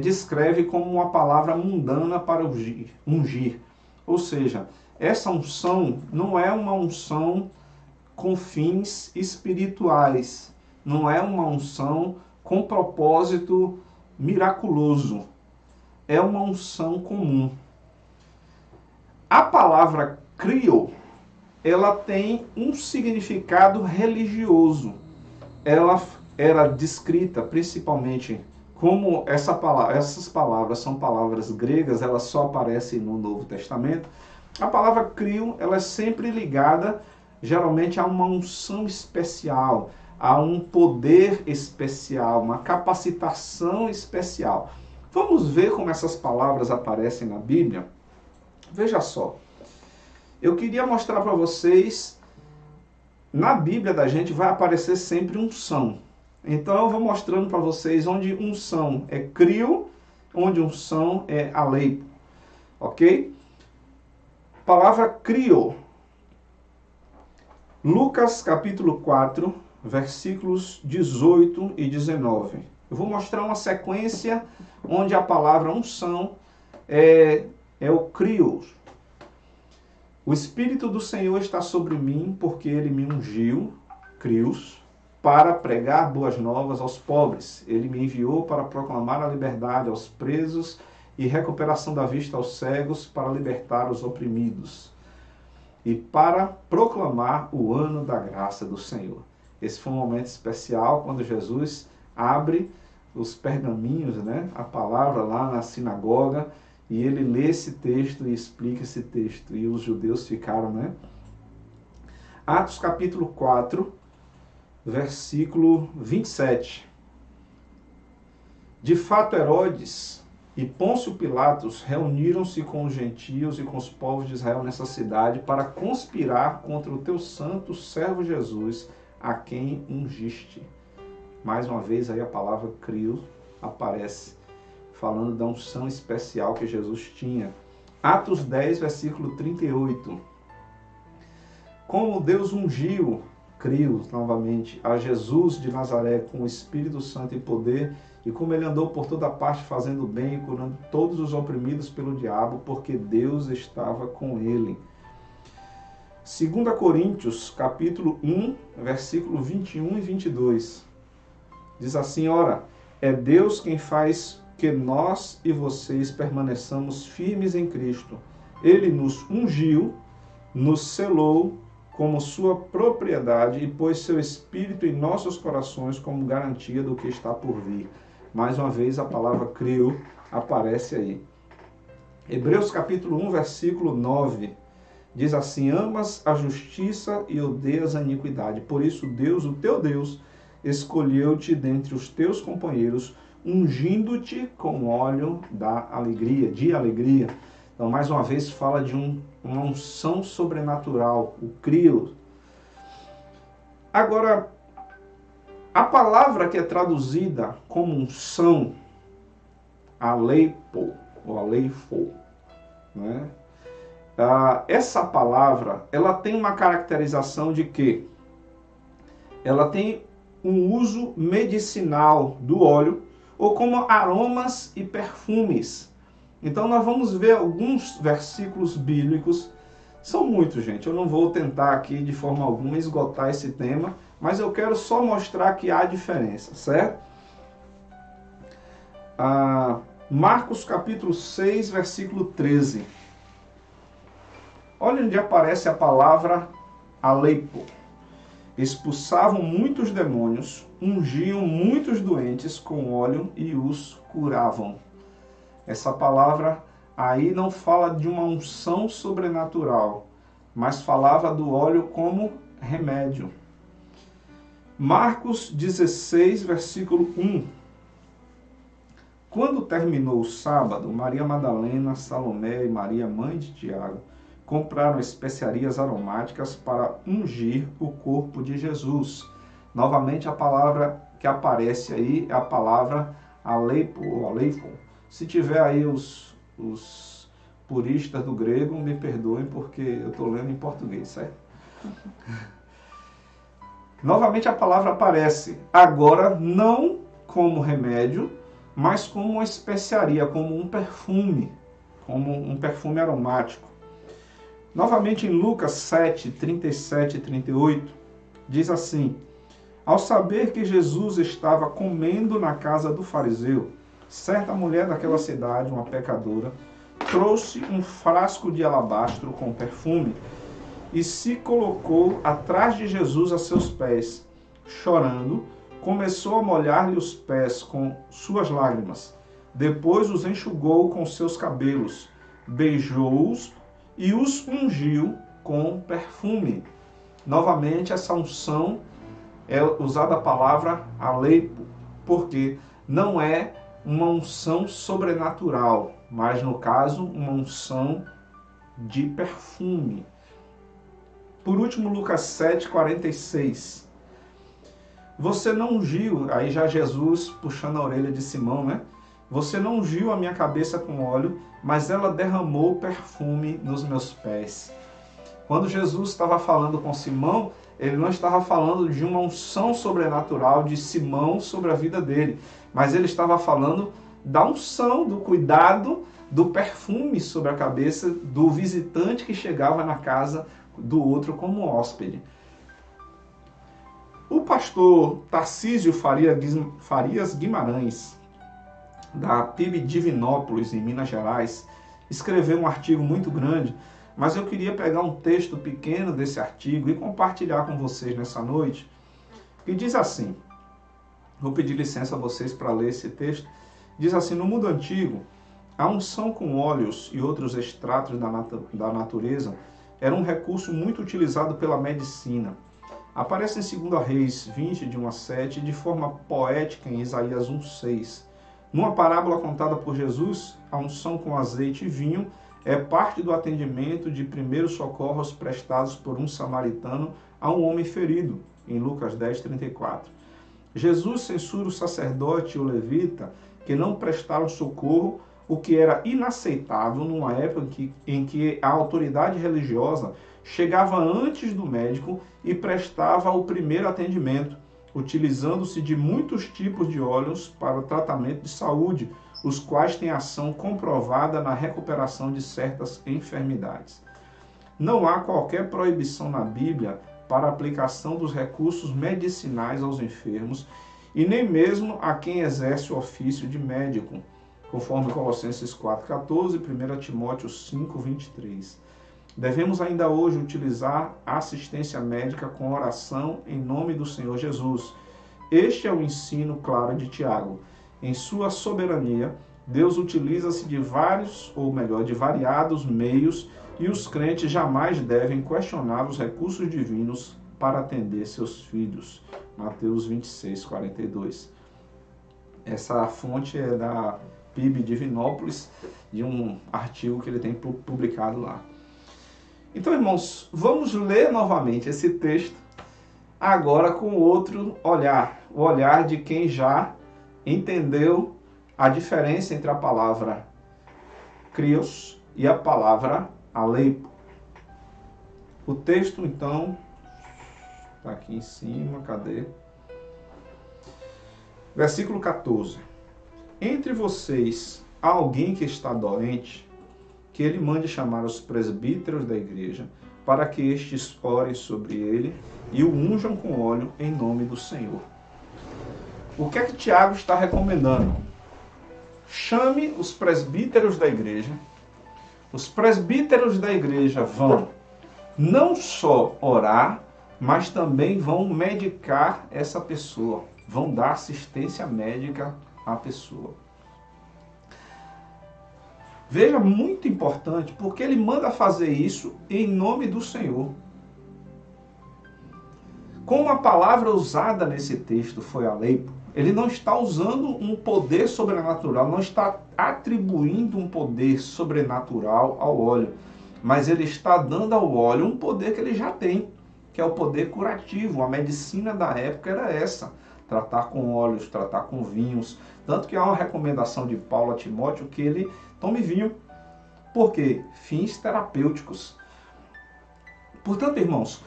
descreve como uma palavra mundana para ungir. Ou seja, essa unção não é uma unção com fins espirituais, não é uma unção com propósito miraculoso, é uma unção comum. A palavra crio, ela tem um significado religioso. Ela era descrita principalmente como essas palavras são palavras gregas, elas só aparecem no Novo Testamento. A palavra crio, ela é sempre ligada geralmente a uma unção especial, a um poder especial, uma capacitação especial. Vamos ver como essas palavras aparecem na Bíblia? Veja só. Eu queria mostrar para vocês, na Bíblia da gente vai aparecer sempre unção. Então eu vou mostrando para vocês onde unção é crio, onde unção é aleipo. Ok? Palavra crio. Lucas capítulo 4, versículos 18 e 19. Eu vou mostrar uma sequência onde a palavra unção é o crios. O Espírito do Senhor está sobre mim, porque Ele me ungiu, crios, para pregar boas novas aos pobres. Ele me enviou para proclamar a liberdade aos presos e recuperação da vista aos cegos, para libertar os oprimidos e para proclamar o ano da graça do Senhor. Esse foi um momento especial quando Jesus abre os pergaminhos, né, a palavra lá na sinagoga, e ele lê esse texto e explica esse texto. E os judeus ficaram, né? Atos capítulo 4, versículo 27. De fato, Herodes e Pôncio Pilatos reuniram-se com os gentios e com os povos de Israel nessa cidade para conspirar contra o teu santo servo Jesus, a quem ungiste. Mais uma vez aí a palavra crio aparece. falando da unção especial que Jesus tinha. Atos 10, versículo 38. Como Deus ungiu, criou novamente, a Jesus de Nazaré com o Espírito Santo e poder, e como ele andou por toda parte fazendo bem e curando todos os oprimidos pelo diabo, porque Deus estava com ele. 2 Coríntios, capítulo 1, versículo 21 e 22. Diz assim: ora, é Deus quem faz que nós e vocês permaneçamos firmes em Cristo. Ele nos ungiu, nos selou como sua propriedade e pôs seu Espírito em nossos corações como garantia do que está por vir. Mais uma vez a palavra criou aparece aí. Hebreus capítulo 1, versículo 9. Diz assim: amas a justiça e odeias a iniquidade. Por isso Deus, o teu Deus, escolheu-te dentre os teus companheiros, ungindo-te com óleo da alegria, de alegria. Então, mais uma vez, fala de uma unção sobrenatural, o crio. Agora, a palavra que é traduzida como unção, aleipo, ou aleifo, né? Essa palavra, ela tem uma caracterização de quê? Ela tem um uso medicinal do óleo, ou como aromas e perfumes. Então nós vamos ver alguns versículos bíblicos, são muitos, gente, eu não vou tentar aqui de forma alguma esgotar esse tema, mas eu quero só mostrar que há diferença, certo? Marcos capítulo 6, versículo 13. Olha onde aparece a palavra aleipo. Expulsavam muitos demônios, ungiam muitos doentes com óleo e os curavam. Essa palavra aí não fala de uma unção sobrenatural, mas falava do óleo como remédio. Marcos 16, versículo 1. Quando terminou o sábado, Maria Madalena, Salomé e Maria, mãe de Tiago, compraram especiarias aromáticas para ungir o corpo de Jesus. Novamente a palavra que aparece aí é a palavra aleipo ou aleifo. Se tiver aí os puristas do grego, me perdoem porque eu estou lendo em português, certo? Novamente a palavra aparece, agora não como remédio, mas como uma especiaria, como um perfume aromático. Novamente em Lucas 7, 37 e 38, diz assim: ao saber que Jesus estava comendo na casa do fariseu, certa mulher daquela cidade, uma pecadora, trouxe um frasco de alabastro com perfume e se colocou atrás de Jesus a seus pés. Chorando, começou a molhar-lhe os pés com suas lágrimas. Depois os enxugou com seus cabelos, beijou-os e os ungiu com perfume. Novamente, essa unção é usada a palavra aleipo, porque não é uma unção sobrenatural, mas no caso, uma unção de perfume. Por último, Lucas 7, 46. Você não ungiu, aí já Jesus puxando a orelha de Simão, né? Você não ungiu a minha cabeça com óleo, mas ela derramou perfume nos meus pés. Quando Jesus estava falando com Simão, ele não estava falando de uma unção sobrenatural de Simão sobre a vida dele, mas ele estava falando da unção, do cuidado, do perfume sobre a cabeça do visitante que chegava na casa do outro como hóspede. O pastor Tarcísio Farias Guimarães, da PIB Divinópolis, em Minas Gerais, escreveu um artigo muito grande, mas eu queria pegar um texto pequeno desse artigo e compartilhar com vocês nessa noite, que diz assim, vou pedir licença a vocês para ler esse texto, diz assim: no mundo antigo, a unção com óleos e outros extratos da natureza era um recurso muito utilizado pela medicina. Aparece em 2 Reis 20, de 1 a 7, de forma poética em Isaías 1:6. Numa parábola contada por Jesus, a unção com azeite e vinho é parte do atendimento de primeiros socorros prestados por um samaritano a um homem ferido, em Lucas 10, 34. Jesus censura o sacerdote e o levita que não prestaram socorro, o que era inaceitável numa época em que a autoridade religiosa chegava antes do médico e prestava o primeiro atendimento, utilizando-se de muitos tipos de óleos para o tratamento de saúde, os quais têm ação comprovada na recuperação de certas enfermidades. Não há qualquer proibição na Bíblia para a aplicação dos recursos medicinais aos enfermos e nem mesmo a quem exerce o ofício de médico, conforme Colossenses 4,14 e 1 Timóteo 5,23. Devemos ainda hoje utilizar a assistência médica com oração em nome do Senhor Jesus. Este é o ensino claro de Tiago. Em sua soberania, Deus utiliza-se de variados meios e os crentes jamais devem questionar os recursos divinos para atender seus filhos. Mateus 26:42. Essa fonte é da PIB Divinópolis, de um artigo que ele tem publicado lá. Então, irmãos, vamos ler novamente esse texto, agora com outro olhar, o olhar de quem já entendeu a diferença entre a palavra krios e a palavra aleipo. O texto, então, está aqui em cima, cadê? Versículo 14. Entre vocês há alguém que está doente, que ele mande chamar os presbíteros da igreja, para que estes orem sobre ele e o unjam com óleo em nome do Senhor. O que é que Tiago está recomendando? Chame os presbíteros da igreja. Os presbíteros da igreja vão não só orar, mas também vão medicar essa pessoa, vão dar assistência médica à pessoa. Veja, muito importante, porque ele manda fazer isso em nome do Senhor. Como a palavra usada nesse texto foi aleipo, ele não está usando um poder sobrenatural, não está atribuindo um poder sobrenatural ao óleo, mas ele está dando ao óleo um poder que ele já tem, que é o poder curativo. A medicina da época era essa: tratar com óleos, tratar com vinhos. Tanto que há uma recomendação de Paulo a Timóteo que ele tome vinho. Por quê? Fins terapêuticos. Portanto, irmãos,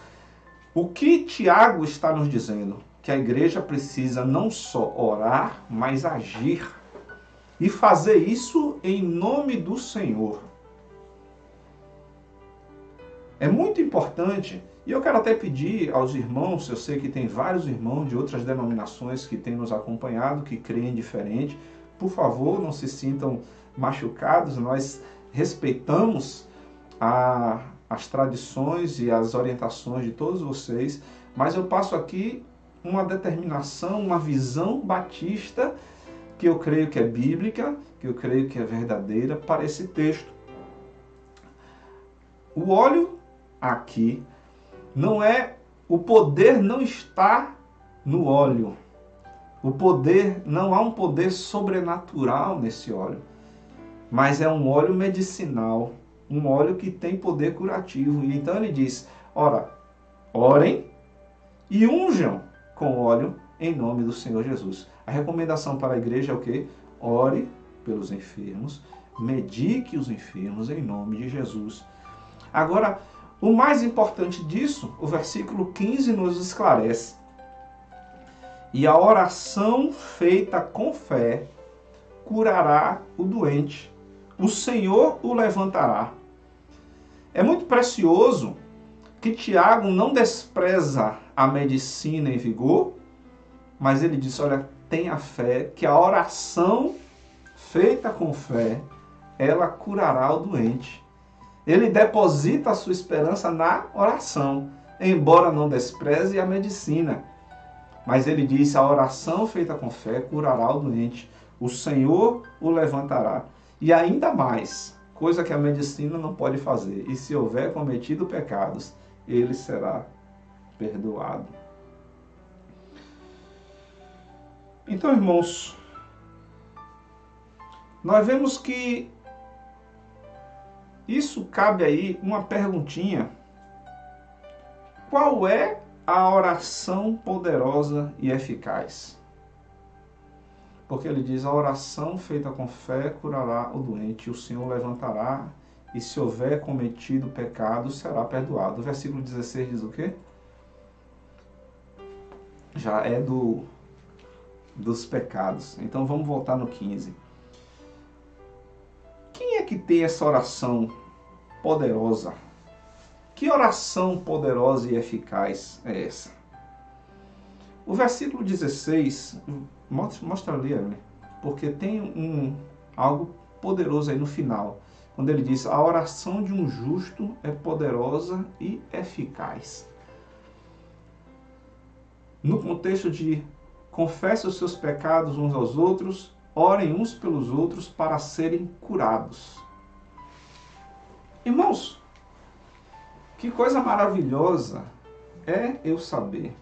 o que Tiago está nos dizendo? Que a igreja precisa não só orar, mas agir. E fazer isso em nome do Senhor. É muito importante. E eu quero até pedir aos irmãos, eu sei que tem vários irmãos de outras denominações que têm nos acompanhado, que creem diferente. Por favor, não se sintam machucados, nós respeitamos as tradições e as orientações de todos vocês, mas eu passo aqui uma determinação, uma visão batista, que eu creio que é bíblica, que eu creio que é verdadeira para esse texto. O óleo aqui não é, o poder não está no óleo. O poder, não há um poder sobrenatural nesse óleo, mas é um óleo medicinal, um óleo que tem poder curativo. E então ele diz, ora, orem e unjam com óleo em nome do Senhor Jesus. A recomendação para a igreja é o quê? Ore pelos enfermos, medique os enfermos em nome de Jesus. Agora, o mais importante disso, o versículo 15 nos esclarece. E a oração feita com fé curará o doente. O Senhor o levantará. É muito precioso que Tiago não despreza a medicina em vigor, mas ele diz, olha, tenha fé, que a oração feita com fé, ela curará o doente. Ele deposita a sua esperança na oração, embora não despreze a medicina. Mas ele diz, a oração feita com fé curará o doente. O Senhor o levantará. E ainda mais, coisa que a medicina não pode fazer. E se houver cometido pecados, ele será perdoado. Então, irmãos, nós vemos que isso cabe aí uma perguntinha. Qual é a oração poderosa e eficaz? Porque ele diz, a oração feita com fé curará o doente, o Senhor levantará, e se houver cometido pecado, será perdoado. O versículo 16 diz o quê? Já é dos pecados. Então vamos voltar no 15. Quem é que tem essa oração poderosa? Que oração poderosa e eficaz é essa? O versículo 16, mostra ali, Evelyn, porque tem algo poderoso aí no final. Quando ele diz, a oração de um justo é poderosa e eficaz. No contexto de confesse os seus pecados uns aos outros, orem uns pelos outros para serem curados. Irmãos, que coisa maravilhosa é eu saber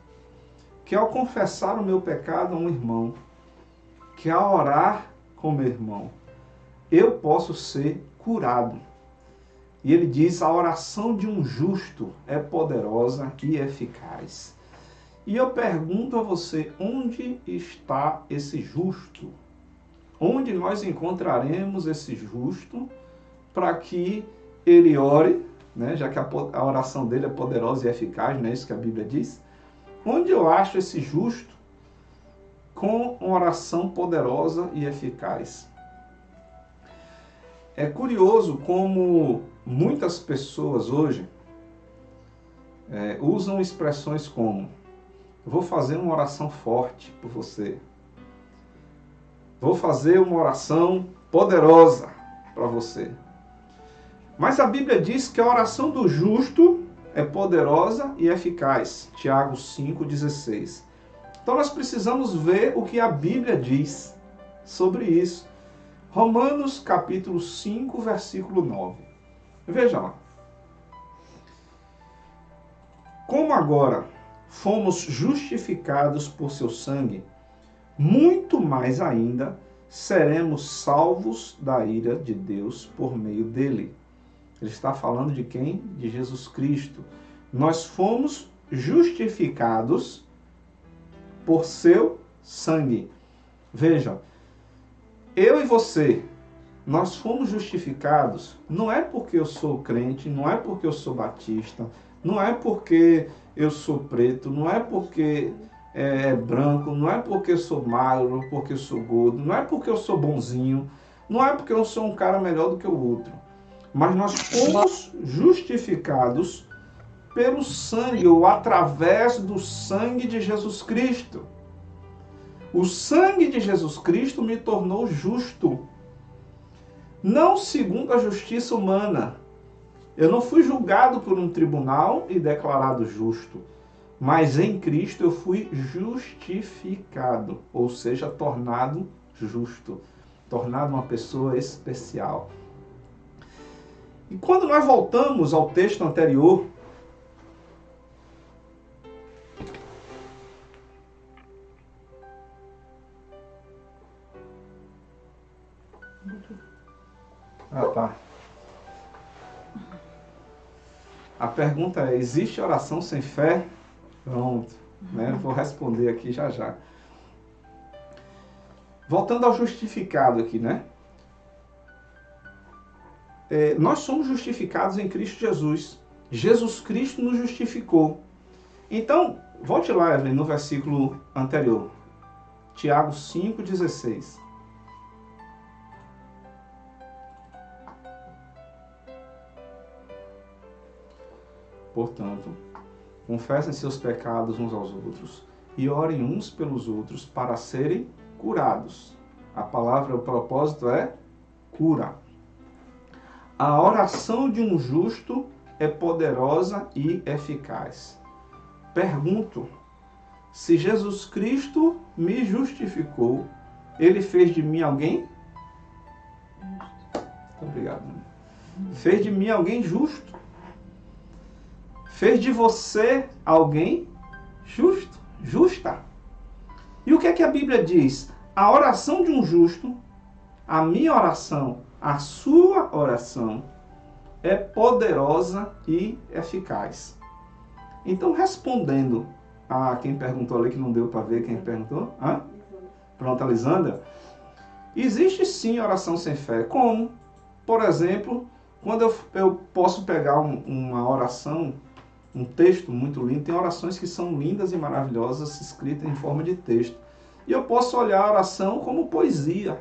que ao confessar o meu pecado a um irmão, que ao orar com meu irmão, eu posso ser curado. E ele diz, a oração de um justo é poderosa e eficaz. E eu pergunto a você, onde está esse justo? Onde nós encontraremos esse justo para que ele ore, né? Já que a oração dele é poderosa e eficaz, não é isso que a Bíblia diz? Onde eu acho esse justo com uma oração poderosa e eficaz? É curioso como muitas pessoas hoje usam expressões como: vou fazer uma oração forte por você. Vou fazer uma oração poderosa para você. Mas a Bíblia diz que a oração do justo é poderosa e eficaz. Tiago 5,16. Então nós precisamos ver o que a Bíblia diz sobre isso. Romanos capítulo 5, versículo 9. Veja lá. Como agora fomos justificados por seu sangue, muito mais ainda seremos salvos da ira de Deus por meio dele. Ele está falando de quem? De Jesus Cristo. Nós fomos justificados por seu sangue. Veja, eu e você, nós fomos justificados, não é porque eu sou crente, não é porque eu sou batista, não é porque eu sou preto, não é porque é branco, não é porque eu sou magro, porque eu sou gordo, não é porque eu sou bonzinho, não é porque eu sou um cara melhor do que o outro. Mas nós fomos justificados pelo sangue, ou através do sangue de Jesus Cristo. O sangue de Jesus Cristo me tornou justo. Não segundo a justiça humana. Eu não fui julgado por um tribunal e declarado justo. Mas em Cristo eu fui justificado. Ou seja, tornado justo. Tornado uma pessoa especial. E quando nós voltamos ao texto anterior, a pergunta é, existe oração sem fé? Pronto, né? Vou responder aqui já já. Voltando ao justificado aqui, né? Nós somos justificados em Cristo Jesus. Jesus Cristo nos justificou. Então, volte lá, Evelyn, no versículo anterior. Tiago 5,16. Portanto, confessem seus pecados uns aos outros e orem uns pelos outros para serem curados. A palavra, o propósito é cura. A oração de um justo é poderosa e eficaz. Pergunto, se Jesus Cristo me justificou, ele fez de mim alguém? Muito obrigado. Fez de mim alguém justo? Fez de você alguém justo? Justa? E o que é que a Bíblia diz? A oração de um justo, a minha oração, a sua oração é poderosa e eficaz. Então, respondendo a quem perguntou ali, que não deu para ver quem perguntou. Pronto, Elisandra. Existe sim oração sem fé. Como? Por exemplo, quando eu posso pegar uma oração, um texto muito lindo, tem orações que são lindas e maravilhosas, escritas em forma de texto. E eu posso olhar a oração como poesia.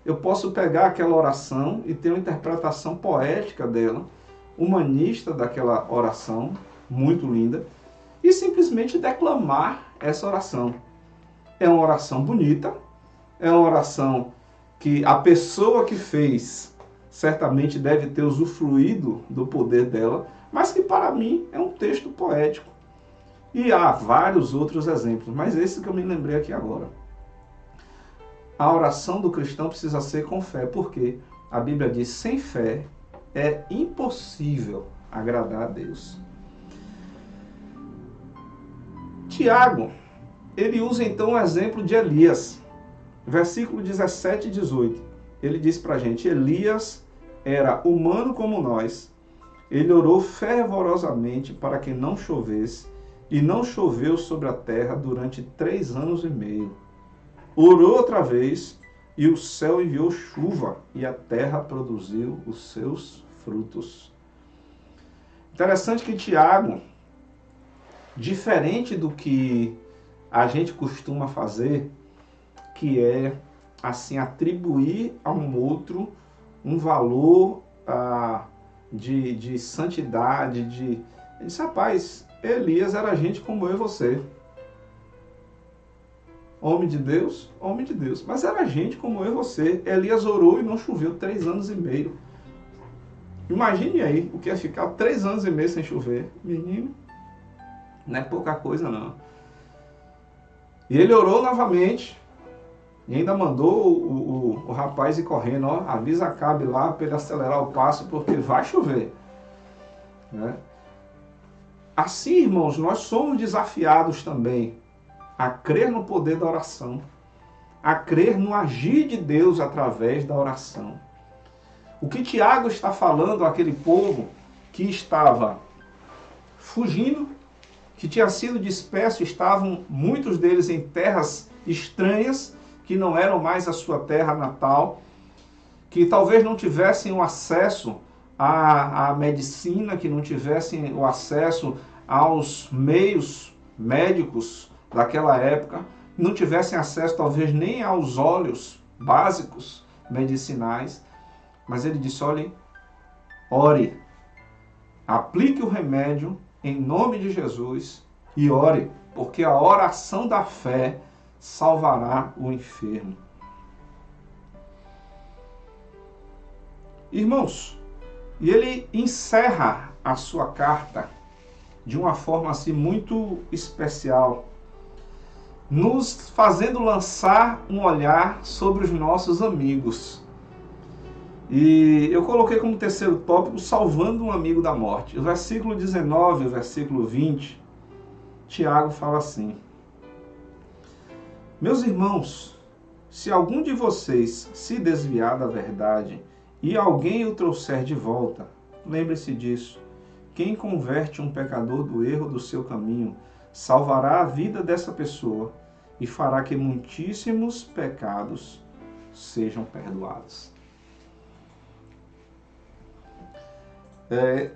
Eu posso pegar aquela oração e ter uma interpretação poética dela, humanista daquela oração, muito linda, e simplesmente declamar essa oração. É uma oração bonita, é uma oração que a pessoa que fez certamente deve ter usufruído do poder dela, mas que para mim é um texto poético. E há vários outros exemplos, mas esse que eu me lembrei aqui agora. A oração do cristão precisa ser com fé, porque a Bíblia diz: sem fé é impossível agradar a Deus. Tiago, ele usa então o exemplo de Elias. Versículo 17 e 18. Ele diz pra gente: Elias era humano como nós. Ele orou fervorosamente para que não chovesse, e não choveu sobre a terra durante 3 anos e meio. Orou outra vez, e o céu enviou chuva, e a terra produziu os seus frutos. Interessante que Tiago, diferente do que a gente costuma fazer, que é assim atribuir a um outro um valor de santidade, ele disse: rapaz, Elias era gente como eu e você. Homem de Deus, mas era gente como eu e você. Elias orou e não choveu 3 anos e meio. Imagine aí o que é ficar 3 anos e meio sem chover. Menino, não é pouca coisa não. E ele orou novamente e ainda mandou o rapaz ir correndo, ó, avisa Acabe lá para ele acelerar o passo, porque vai chover. Né? Assim, irmãos, nós somos desafiados também a crer no poder da oração, a crer no agir de Deus através da oração. O que Tiago está falando àquele povo que estava fugindo, que tinha sido disperso, estavam muitos deles em terras estranhas, que não eram mais a sua terra natal, que talvez não tivessem o acesso à medicina, que não tivessem o acesso aos meios médicos daquela época, não tivessem acesso talvez nem aos óleos básicos medicinais, mas ele disse: olhe, ore, aplique o remédio em nome de Jesus e ore, porque a oração da fé salvará o enfermo. Irmãos, e ele encerra a sua carta de uma forma assim muito especial, nos fazendo lançar um olhar sobre os nossos amigos. E eu coloquei como terceiro tópico: salvando um amigo da morte. O versículo 19, o versículo 20, Tiago fala assim: meus irmãos, se algum de vocês se desviar da verdade e alguém o trouxer de volta, lembre-se disso. Quem converte um pecador do erro do seu caminho salvará a vida dessa pessoa e fará que muitíssimos pecados sejam perdoados.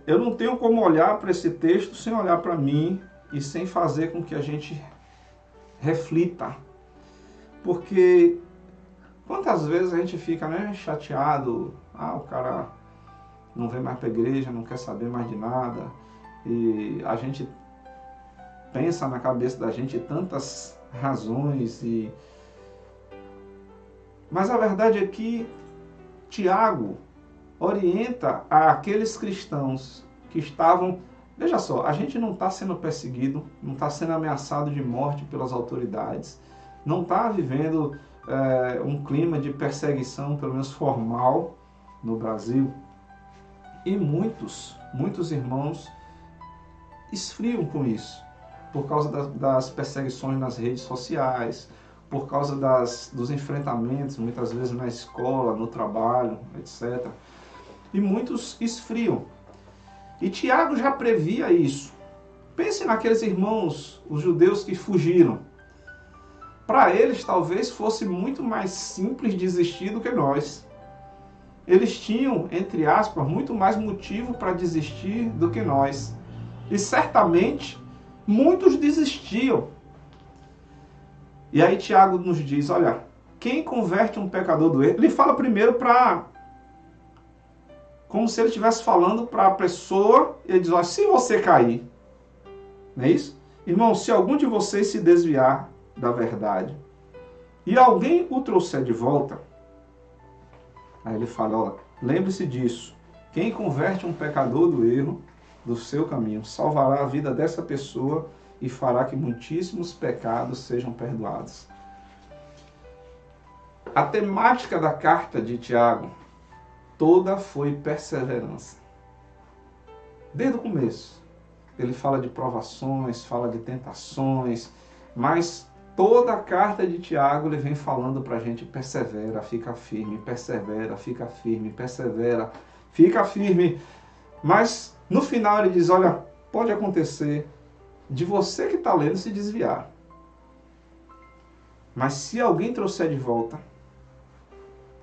Eu não tenho como olhar para esse texto sem olhar para mim e sem fazer com que a gente reflita. Porque quantas vezes a gente fica, né, chateado, o cara não vem mais para a igreja, não quer saber mais de nada, e a gente pensa na cabeça da gente tantas razões, mas a verdade é que Tiago orienta aqueles cristãos que estavam... Veja só, a gente não está sendo perseguido, não está sendo ameaçado de morte pelas autoridades, não está vivendo um clima de perseguição, pelo menos formal, no Brasil. E muitos irmãos esfriam com isso, por causa das perseguições nas redes sociais, por causa dos enfrentamentos, muitas vezes na escola, no trabalho, etc. E muitos esfriam. E Tiago já previa isso. Pense naqueles irmãos, os judeus que fugiram. para eles talvez fosse muito mais simples desistir do que nós. Eles tinham, entre aspas, muito mais motivo para desistir do que nós. E certamente muitos desistiam. E aí Tiago nos diz, olha, quem converte um pecador do erro? Ele fala primeiro como se ele estivesse falando para a pessoa, ele diz, olha, se você cair, não é isso? Irmão, se algum de vocês se desviar da verdade e alguém o trouxer de volta, aí ele fala, olha, lembre-se disso, quem converte um pecador do erro, do seu caminho, salvará a vida dessa pessoa e fará que muitíssimos pecados sejam perdoados. A temática da carta de Tiago toda foi perseverança. Desde o começo. Ele fala de provações, fala de tentações, mas toda a carta de Tiago ele vem falando para a gente, persevera, fica firme, persevera, fica firme, persevera, fica firme. Mas no final ele diz, olha, pode acontecer de você que está lendo se desviar. Mas se alguém trouxer de volta,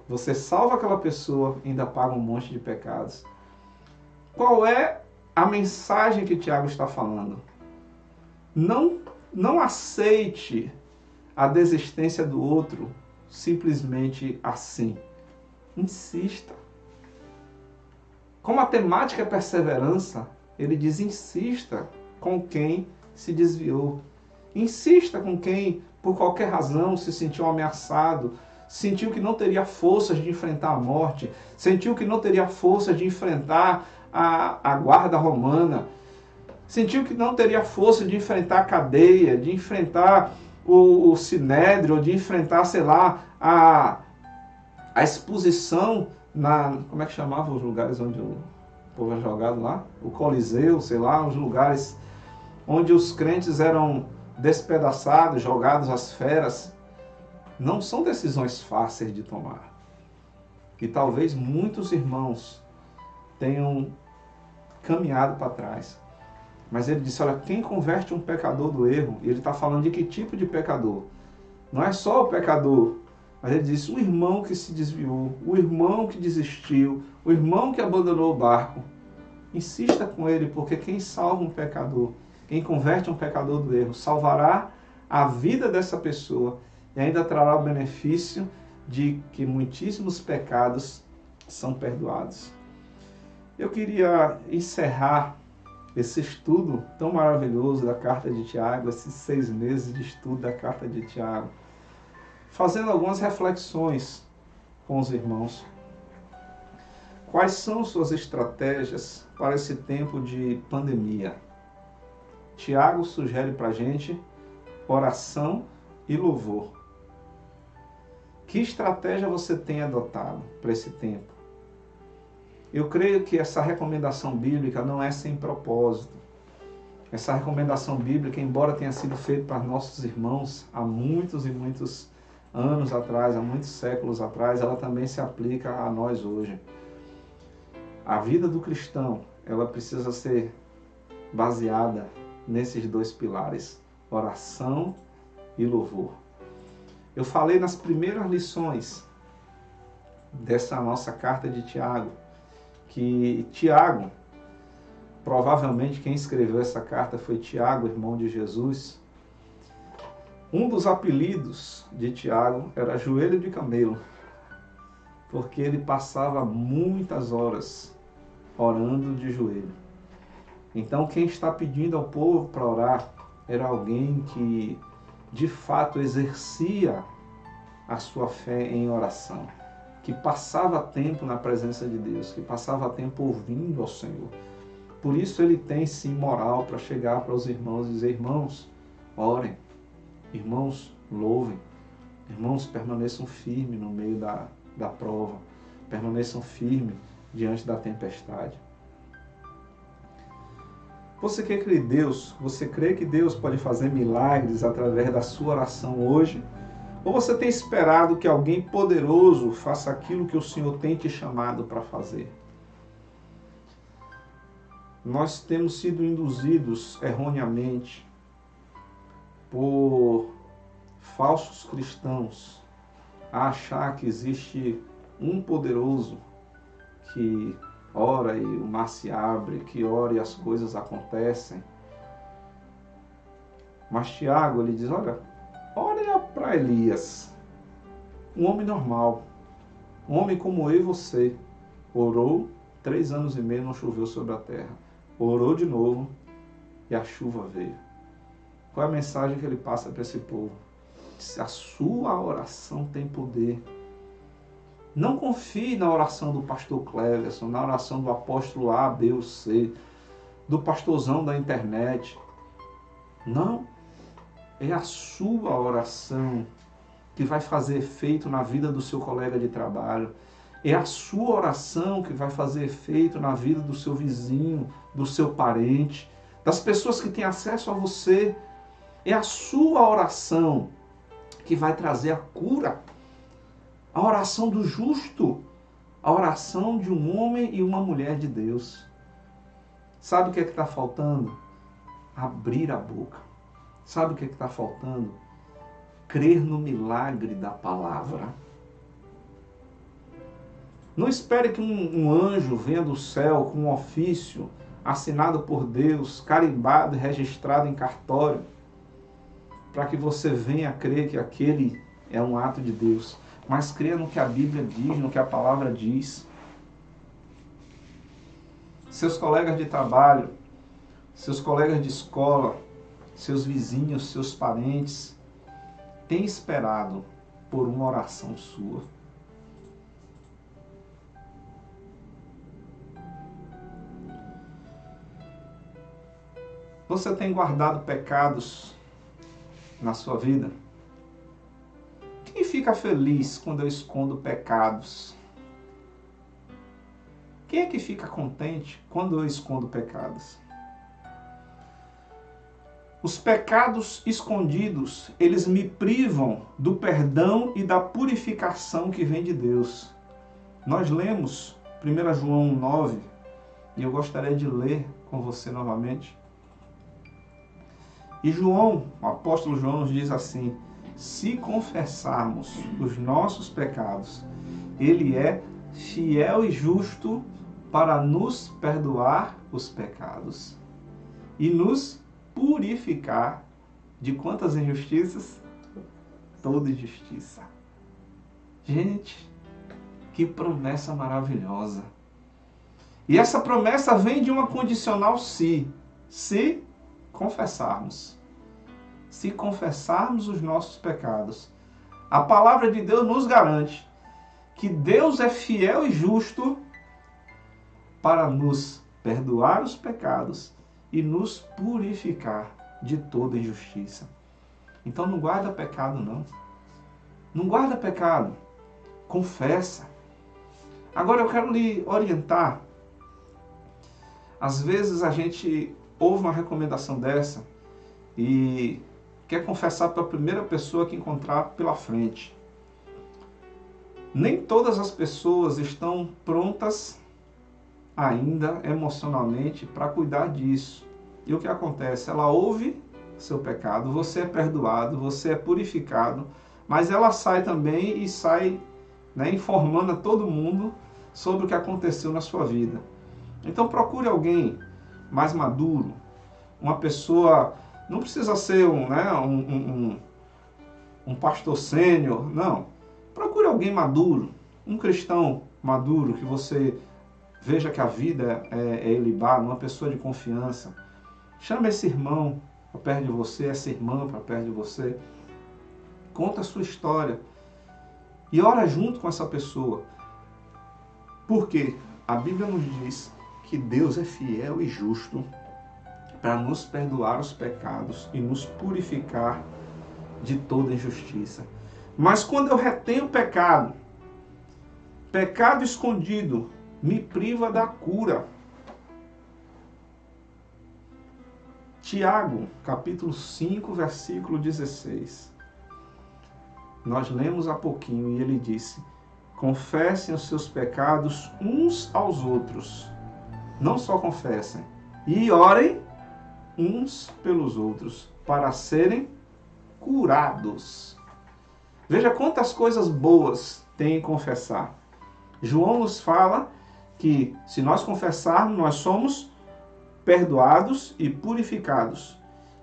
você salva aquela pessoa e ainda paga um monte de pecados. Qual é a mensagem que Tiago está falando? Não aceite a desistência do outro simplesmente assim. Insista. Como a temática é perseverança, ele diz, insista com quem se desviou. Insista com quem, por qualquer razão, se sentiu ameaçado, sentiu que não teria forças de enfrentar a morte, sentiu que não teria forças de enfrentar a guarda romana, sentiu que não teria força de enfrentar a cadeia, de enfrentar o sinédrio, de enfrentar, sei lá, a exposição como é que chamava os lugares onde o povo era jogado lá? O Coliseu, sei lá, os lugares onde os crentes eram despedaçados, jogados às feras. Não são decisões fáceis de tomar. E talvez muitos irmãos tenham caminhado para trás. Mas ele disse, olha, quem converte um pecador do erro, e ele está falando de que tipo de pecador? Não é só o pecador, mas ele disse, o irmão que se desviou, o irmão que desistiu, o irmão que abandonou o barco. Insista com ele, porque quem salva um pecador, quem converte um pecador do erro, salvará a vida dessa pessoa e ainda trará o benefício de que muitíssimos pecados são perdoados. Eu queria encerrar esse estudo tão maravilhoso da carta de Tiago, esses 6 meses de estudo da carta de Tiago, fazendo algumas reflexões com os irmãos. Quais são suas estratégias para esse tempo de pandemia? Tiago sugere para a gente oração e louvor. Que estratégia você tem adotado para esse tempo? Eu creio que essa recomendação bíblica não é sem propósito. Essa recomendação bíblica, embora tenha sido feita para nossos irmãos há muitos e muitos anos atrás, há muitos séculos atrás, ela também se aplica a nós hoje. A vida do cristão, ela precisa ser baseada nesses 2 pilares, oração e louvor. Eu falei nas primeiras lições dessa nossa carta de Tiago, que Tiago, provavelmente quem escreveu essa carta foi Tiago, irmão de Jesus. Um dos apelidos de Tiago era joelho de camelo, porque ele passava muitas horas orando de joelho. Então quem está pedindo ao povo para orar era alguém que de fato exercia a sua fé em oração, que passava tempo na presença de Deus, que passava tempo ouvindo ao Senhor. Por isso ele tem sim moral para chegar para os irmãos e dizer, irmãos, orem, irmãos, louvem, irmãos, permaneçam firmes no meio da prova, permaneçam firmes diante da tempestade. Você crê que Deus, você crê que Deus pode fazer milagres através da sua oração hoje? Ou você tem esperado que alguém poderoso faça aquilo que o Senhor tem te chamado para fazer? Nós temos sido induzidos erroneamente por falsos cristãos a achar que existe um poderoso que ora e o mar se abre, que ora e as coisas acontecem. Mas Tiago, ele diz, olha para Elias, um homem normal, um homem como eu e você, orou 3 anos e meio, não choveu sobre a terra. Orou de novo e a chuva veio. Qual é a mensagem que ele passa para esse povo? A sua oração tem poder. Não confie na oração do pastor Cleverson, na oração do apóstolo A, B ou C, do pastorzão da internet. Não. É a sua oração que vai fazer efeito na vida do seu colega de trabalho. É a sua oração que vai fazer efeito na vida do seu vizinho, do seu parente, das pessoas que têm acesso a você. É a sua oração que vai trazer a cura. A oração do justo. A oração de um homem e uma mulher de Deus. Sabe o que é que está faltando? Abrir a boca. Sabe o que é que está faltando? Crer no milagre da palavra. Não espere que um anjo venha do céu com um ofício assinado por Deus, carimbado e registrado em cartório, para que você venha crer que aquele é um ato de Deus. Mas creia no que a Bíblia diz, no que a palavra diz. Seus colegas de trabalho, seus colegas de escola, seus vizinhos, seus parentes, têm esperado por uma oração sua. Você tem guardado pecados na sua vida? Quem fica feliz quando eu escondo pecados? Quem é que fica contente quando eu escondo pecados? Os pecados escondidos, eles me privam do perdão e da purificação que vem de Deus. Nós lemos 1 João 9, e eu gostaria de ler com você novamente. E João, o apóstolo João nos diz assim: se confessarmos os nossos pecados, Ele é fiel e justo para nos perdoar os pecados e nos purificar de quantas injustiças? Toda injustiça. Gente, que promessa maravilhosa. E essa promessa vem de uma condicional se confessarmos. Se confessarmos os nossos pecados. A palavra de Deus nos garante que Deus é fiel e justo para nos perdoar os pecados e nos purificar de toda injustiça. Então não guarda pecado, não. Não guarda pecado. Confessa. Agora eu quero lhe orientar. Às vezes a gente ouve uma recomendação dessa e quer confessar para a primeira pessoa que encontrar pela frente. Nem todas as pessoas estão prontas ainda emocionalmente para cuidar disso. E o que acontece? Ela ouve seu pecado, você é perdoado, você é purificado, mas ela sai também e sai, informando a todo mundo sobre o que aconteceu na sua vida. Então procure alguém mais maduro, uma pessoa, não precisa ser um pastor sênior, não. Procure alguém maduro, um cristão maduro, que você veja que a vida é ilibada, uma pessoa de confiança. Chame esse irmão para perto de você, essa irmã para perto de você. Conta a sua história e ora junto com essa pessoa. Porque a Bíblia nos diz que Deus é fiel e justo para nos perdoar os pecados e nos purificar de toda injustiça. Mas quando eu retenho pecado escondido, me priva da cura. Tiago, capítulo 5, versículo 16. Nós lemos há pouquinho e ele disse: confessem os seus pecados uns aos outros. Não só confessem, e orem uns pelos outros, para serem curados. Veja quantas coisas boas tem em confessar. João nos fala que se nós confessarmos, nós somos perdoados e purificados.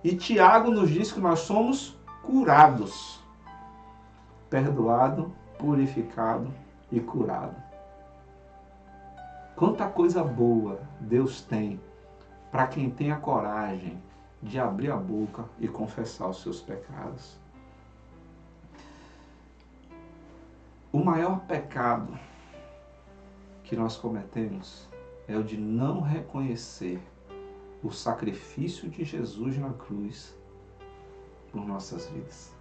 E Tiago nos diz que nós somos curados. Perdoado, purificado e curado. Quanta coisa boa Deus tem para quem tem a coragem de abrir a boca e confessar os seus pecados. O maior pecado que nós cometemos é o de não reconhecer o sacrifício de Jesus na cruz por nossas vidas.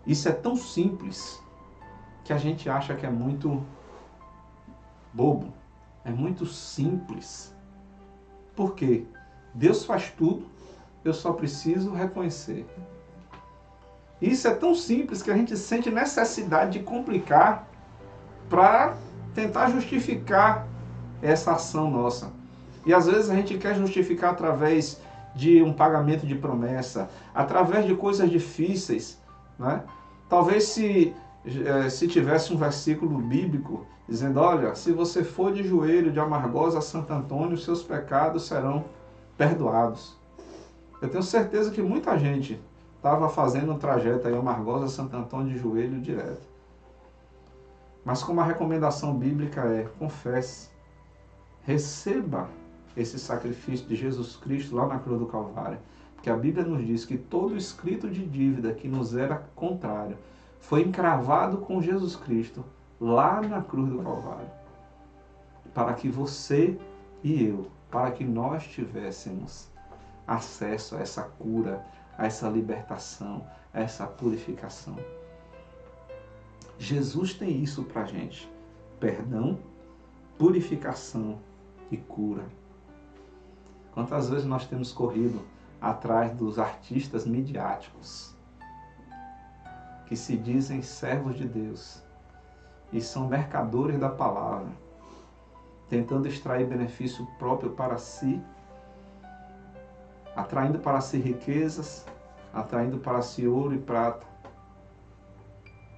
Isso é tão simples que a gente acha que é muito bobo, é muito simples. Por quê? Deus faz tudo, eu só preciso reconhecer. Isso é tão simples que a gente sente necessidade de complicar para tentar justificar essa ação nossa. E às vezes a gente quer justificar através de um pagamento de promessa, através de coisas difíceis, né? Talvez se tivesse um versículo bíblico dizendo, olha, se você for de joelho de Amargosa a Santo Antônio, seus pecados serão perdoados. Eu tenho certeza que muita gente estava fazendo um trajeto aí Amargosa a Santo Antônio de joelho direto. Mas como a recomendação bíblica é, confesse, receba esse sacrifício de Jesus Cristo lá na cruz do Calvário. Porque a Bíblia nos diz que todo escrito de dívida que nos era contrário foi encravado com Jesus Cristo lá na cruz do Calvário. Para que você e eu, para que nós tivéssemos acesso a essa cura, a essa libertação, a essa purificação. Jesus tem isso para a gente. Perdão, purificação e cura. Quantas vezes nós temos corrido atrás dos artistas midiáticos que se dizem servos de Deus e são mercadores da palavra, tentando extrair benefício próprio para si, atraindo para si riquezas, atraindo para si ouro e prata,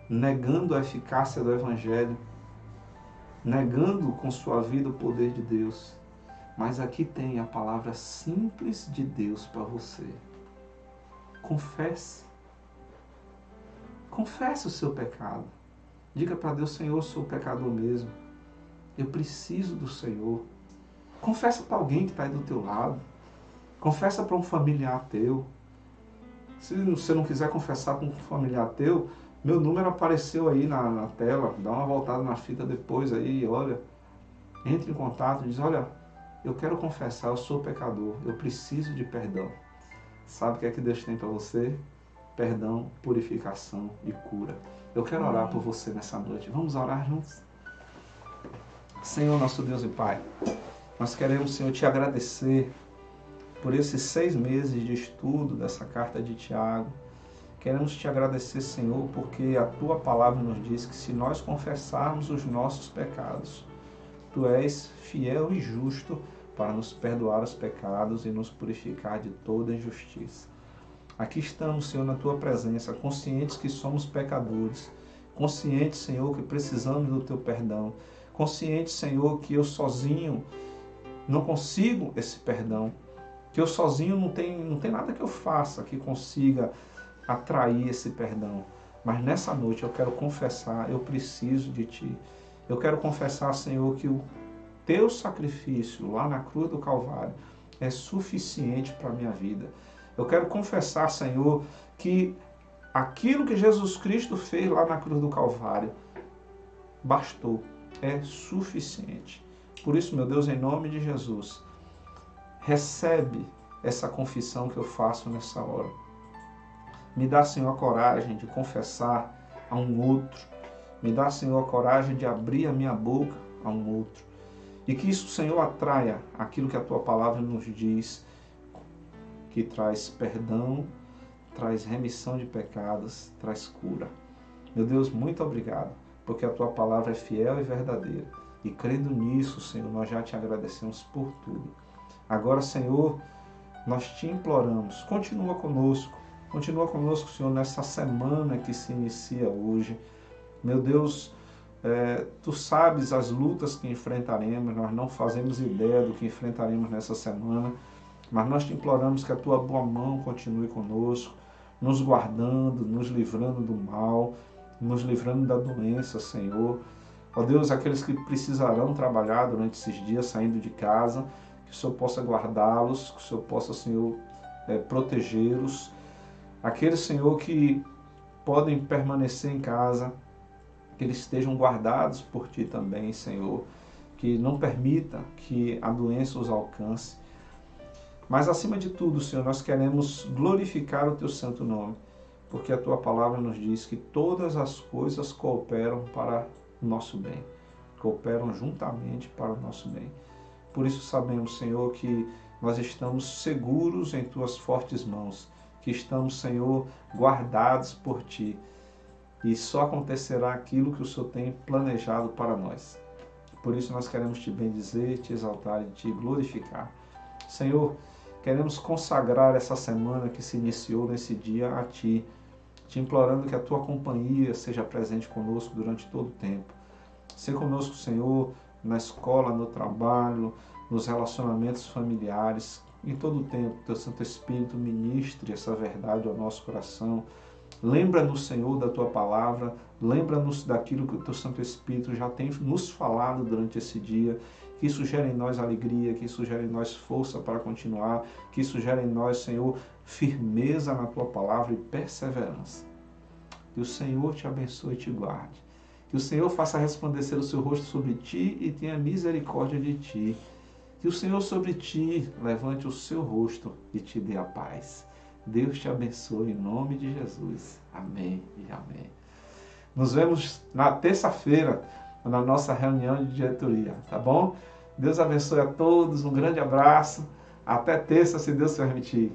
negando a eficácia do Evangelho, negando com sua vida o poder de Deus. Mas aqui tem a palavra simples de Deus para você. Confesse. Confesse o seu pecado. Diga para Deus, Senhor, eu sou pecador mesmo. Eu preciso do Senhor. Confessa para alguém que está aí do teu lado. Confessa para um familiar teu. Se você não quiser confessar para um familiar teu, meu número apareceu aí na tela. Dá uma voltada na fita depois aí, olha. Entre em contato e diz, olha, eu quero confessar, eu sou pecador, eu preciso de perdão. Sabe o que é que Deus tem para você? Perdão, purificação e cura. Eu quero orar por você nessa noite. Vamos orar juntos? Senhor, nosso Deus e Pai, nós queremos, Senhor, te agradecer por esses 6 meses de estudo dessa carta de Tiago. Queremos te agradecer, Senhor, porque a Tua palavra nos diz que se nós confessarmos os nossos pecados, Tu és fiel e justo para nos perdoar os pecados e nos purificar de toda injustiça. Aqui estamos, Senhor, na Tua presença, conscientes que somos pecadores, conscientes, Senhor, que precisamos do Teu perdão, conscientes, Senhor, que eu sozinho não consigo esse perdão, que eu sozinho não tem nada que eu faça que consiga atrair esse perdão. Mas nessa noite eu quero confessar, eu preciso de Ti. Eu quero confessar, Senhor, que o Teu sacrifício lá na cruz do Calvário é suficiente para a minha vida. Eu quero confessar, Senhor, que aquilo que Jesus Cristo fez lá na cruz do Calvário bastou, é suficiente. Por isso, meu Deus, em nome de Jesus, recebe essa confissão que eu faço nessa hora. Me dá, Senhor, a coragem de confessar a um outro. Me dá, Senhor, a coragem de abrir a minha boca a um outro. E que isso, Senhor, atraia aquilo que a Tua palavra nos diz, que traz perdão, traz remissão de pecados, traz cura. Meu Deus, muito obrigado, porque a Tua palavra é fiel e verdadeira. E crendo nisso, Senhor, nós já Te agradecemos por tudo. Agora, Senhor, nós Te imploramos, continua conosco, Continua conosco, Senhor, nessa semana que se inicia hoje. Meu Deus, Tu sabes as lutas que enfrentaremos, nós não fazemos ideia do que enfrentaremos nessa semana, mas nós te imploramos que a Tua boa mão continue conosco, nos guardando, nos livrando do mal, nos livrando da doença, Senhor. Ó Deus, aqueles que precisarão trabalhar durante esses dias saindo de casa, que o Senhor possa guardá-los, que o Senhor possa, Senhor, protegê-los. Aqueles, Senhor, que podem permanecer em casa, que eles estejam guardados por Ti também, Senhor, que não permita que a doença os alcance. Mas, acima de tudo, Senhor, nós queremos glorificar o Teu santo nome, porque a Tua palavra nos diz que todas as coisas cooperam para o nosso bem, cooperam juntamente para o nosso bem. Por isso sabemos, Senhor, que nós estamos seguros em Tuas fortes mãos, que estamos, Senhor, guardados por Ti, e só acontecerá aquilo que o Senhor tem planejado para nós. Por isso nós queremos Te bendizer, Te exaltar e Te glorificar. Senhor, queremos consagrar essa semana que se iniciou nesse dia a Ti, Te implorando que a Tua companhia seja presente conosco durante todo o tempo. Seja conosco, Senhor, na escola, no trabalho, nos relacionamentos familiares, em todo o tempo. Teu Santo Espírito ministre essa verdade ao nosso coração. Lembra-nos, Senhor, da Tua palavra, lembra-nos daquilo que o Teu Santo Espírito já tem nos falado durante esse dia, que isso gere em nós alegria, que isso gere em nós força para continuar, que isso gere em nós, Senhor, firmeza na Tua palavra e perseverança. Que o Senhor te abençoe e te guarde. Que o Senhor faça resplandecer o seu rosto sobre ti e tenha misericórdia de ti. Que o Senhor sobre ti levante o seu rosto e te dê a paz. Deus te abençoe em nome de Jesus. Amém e amém. Nos vemos na terça-feira, na nossa reunião de diretoria, tá bom? Deus abençoe a todos, um grande abraço. Até terça, se Deus permitir.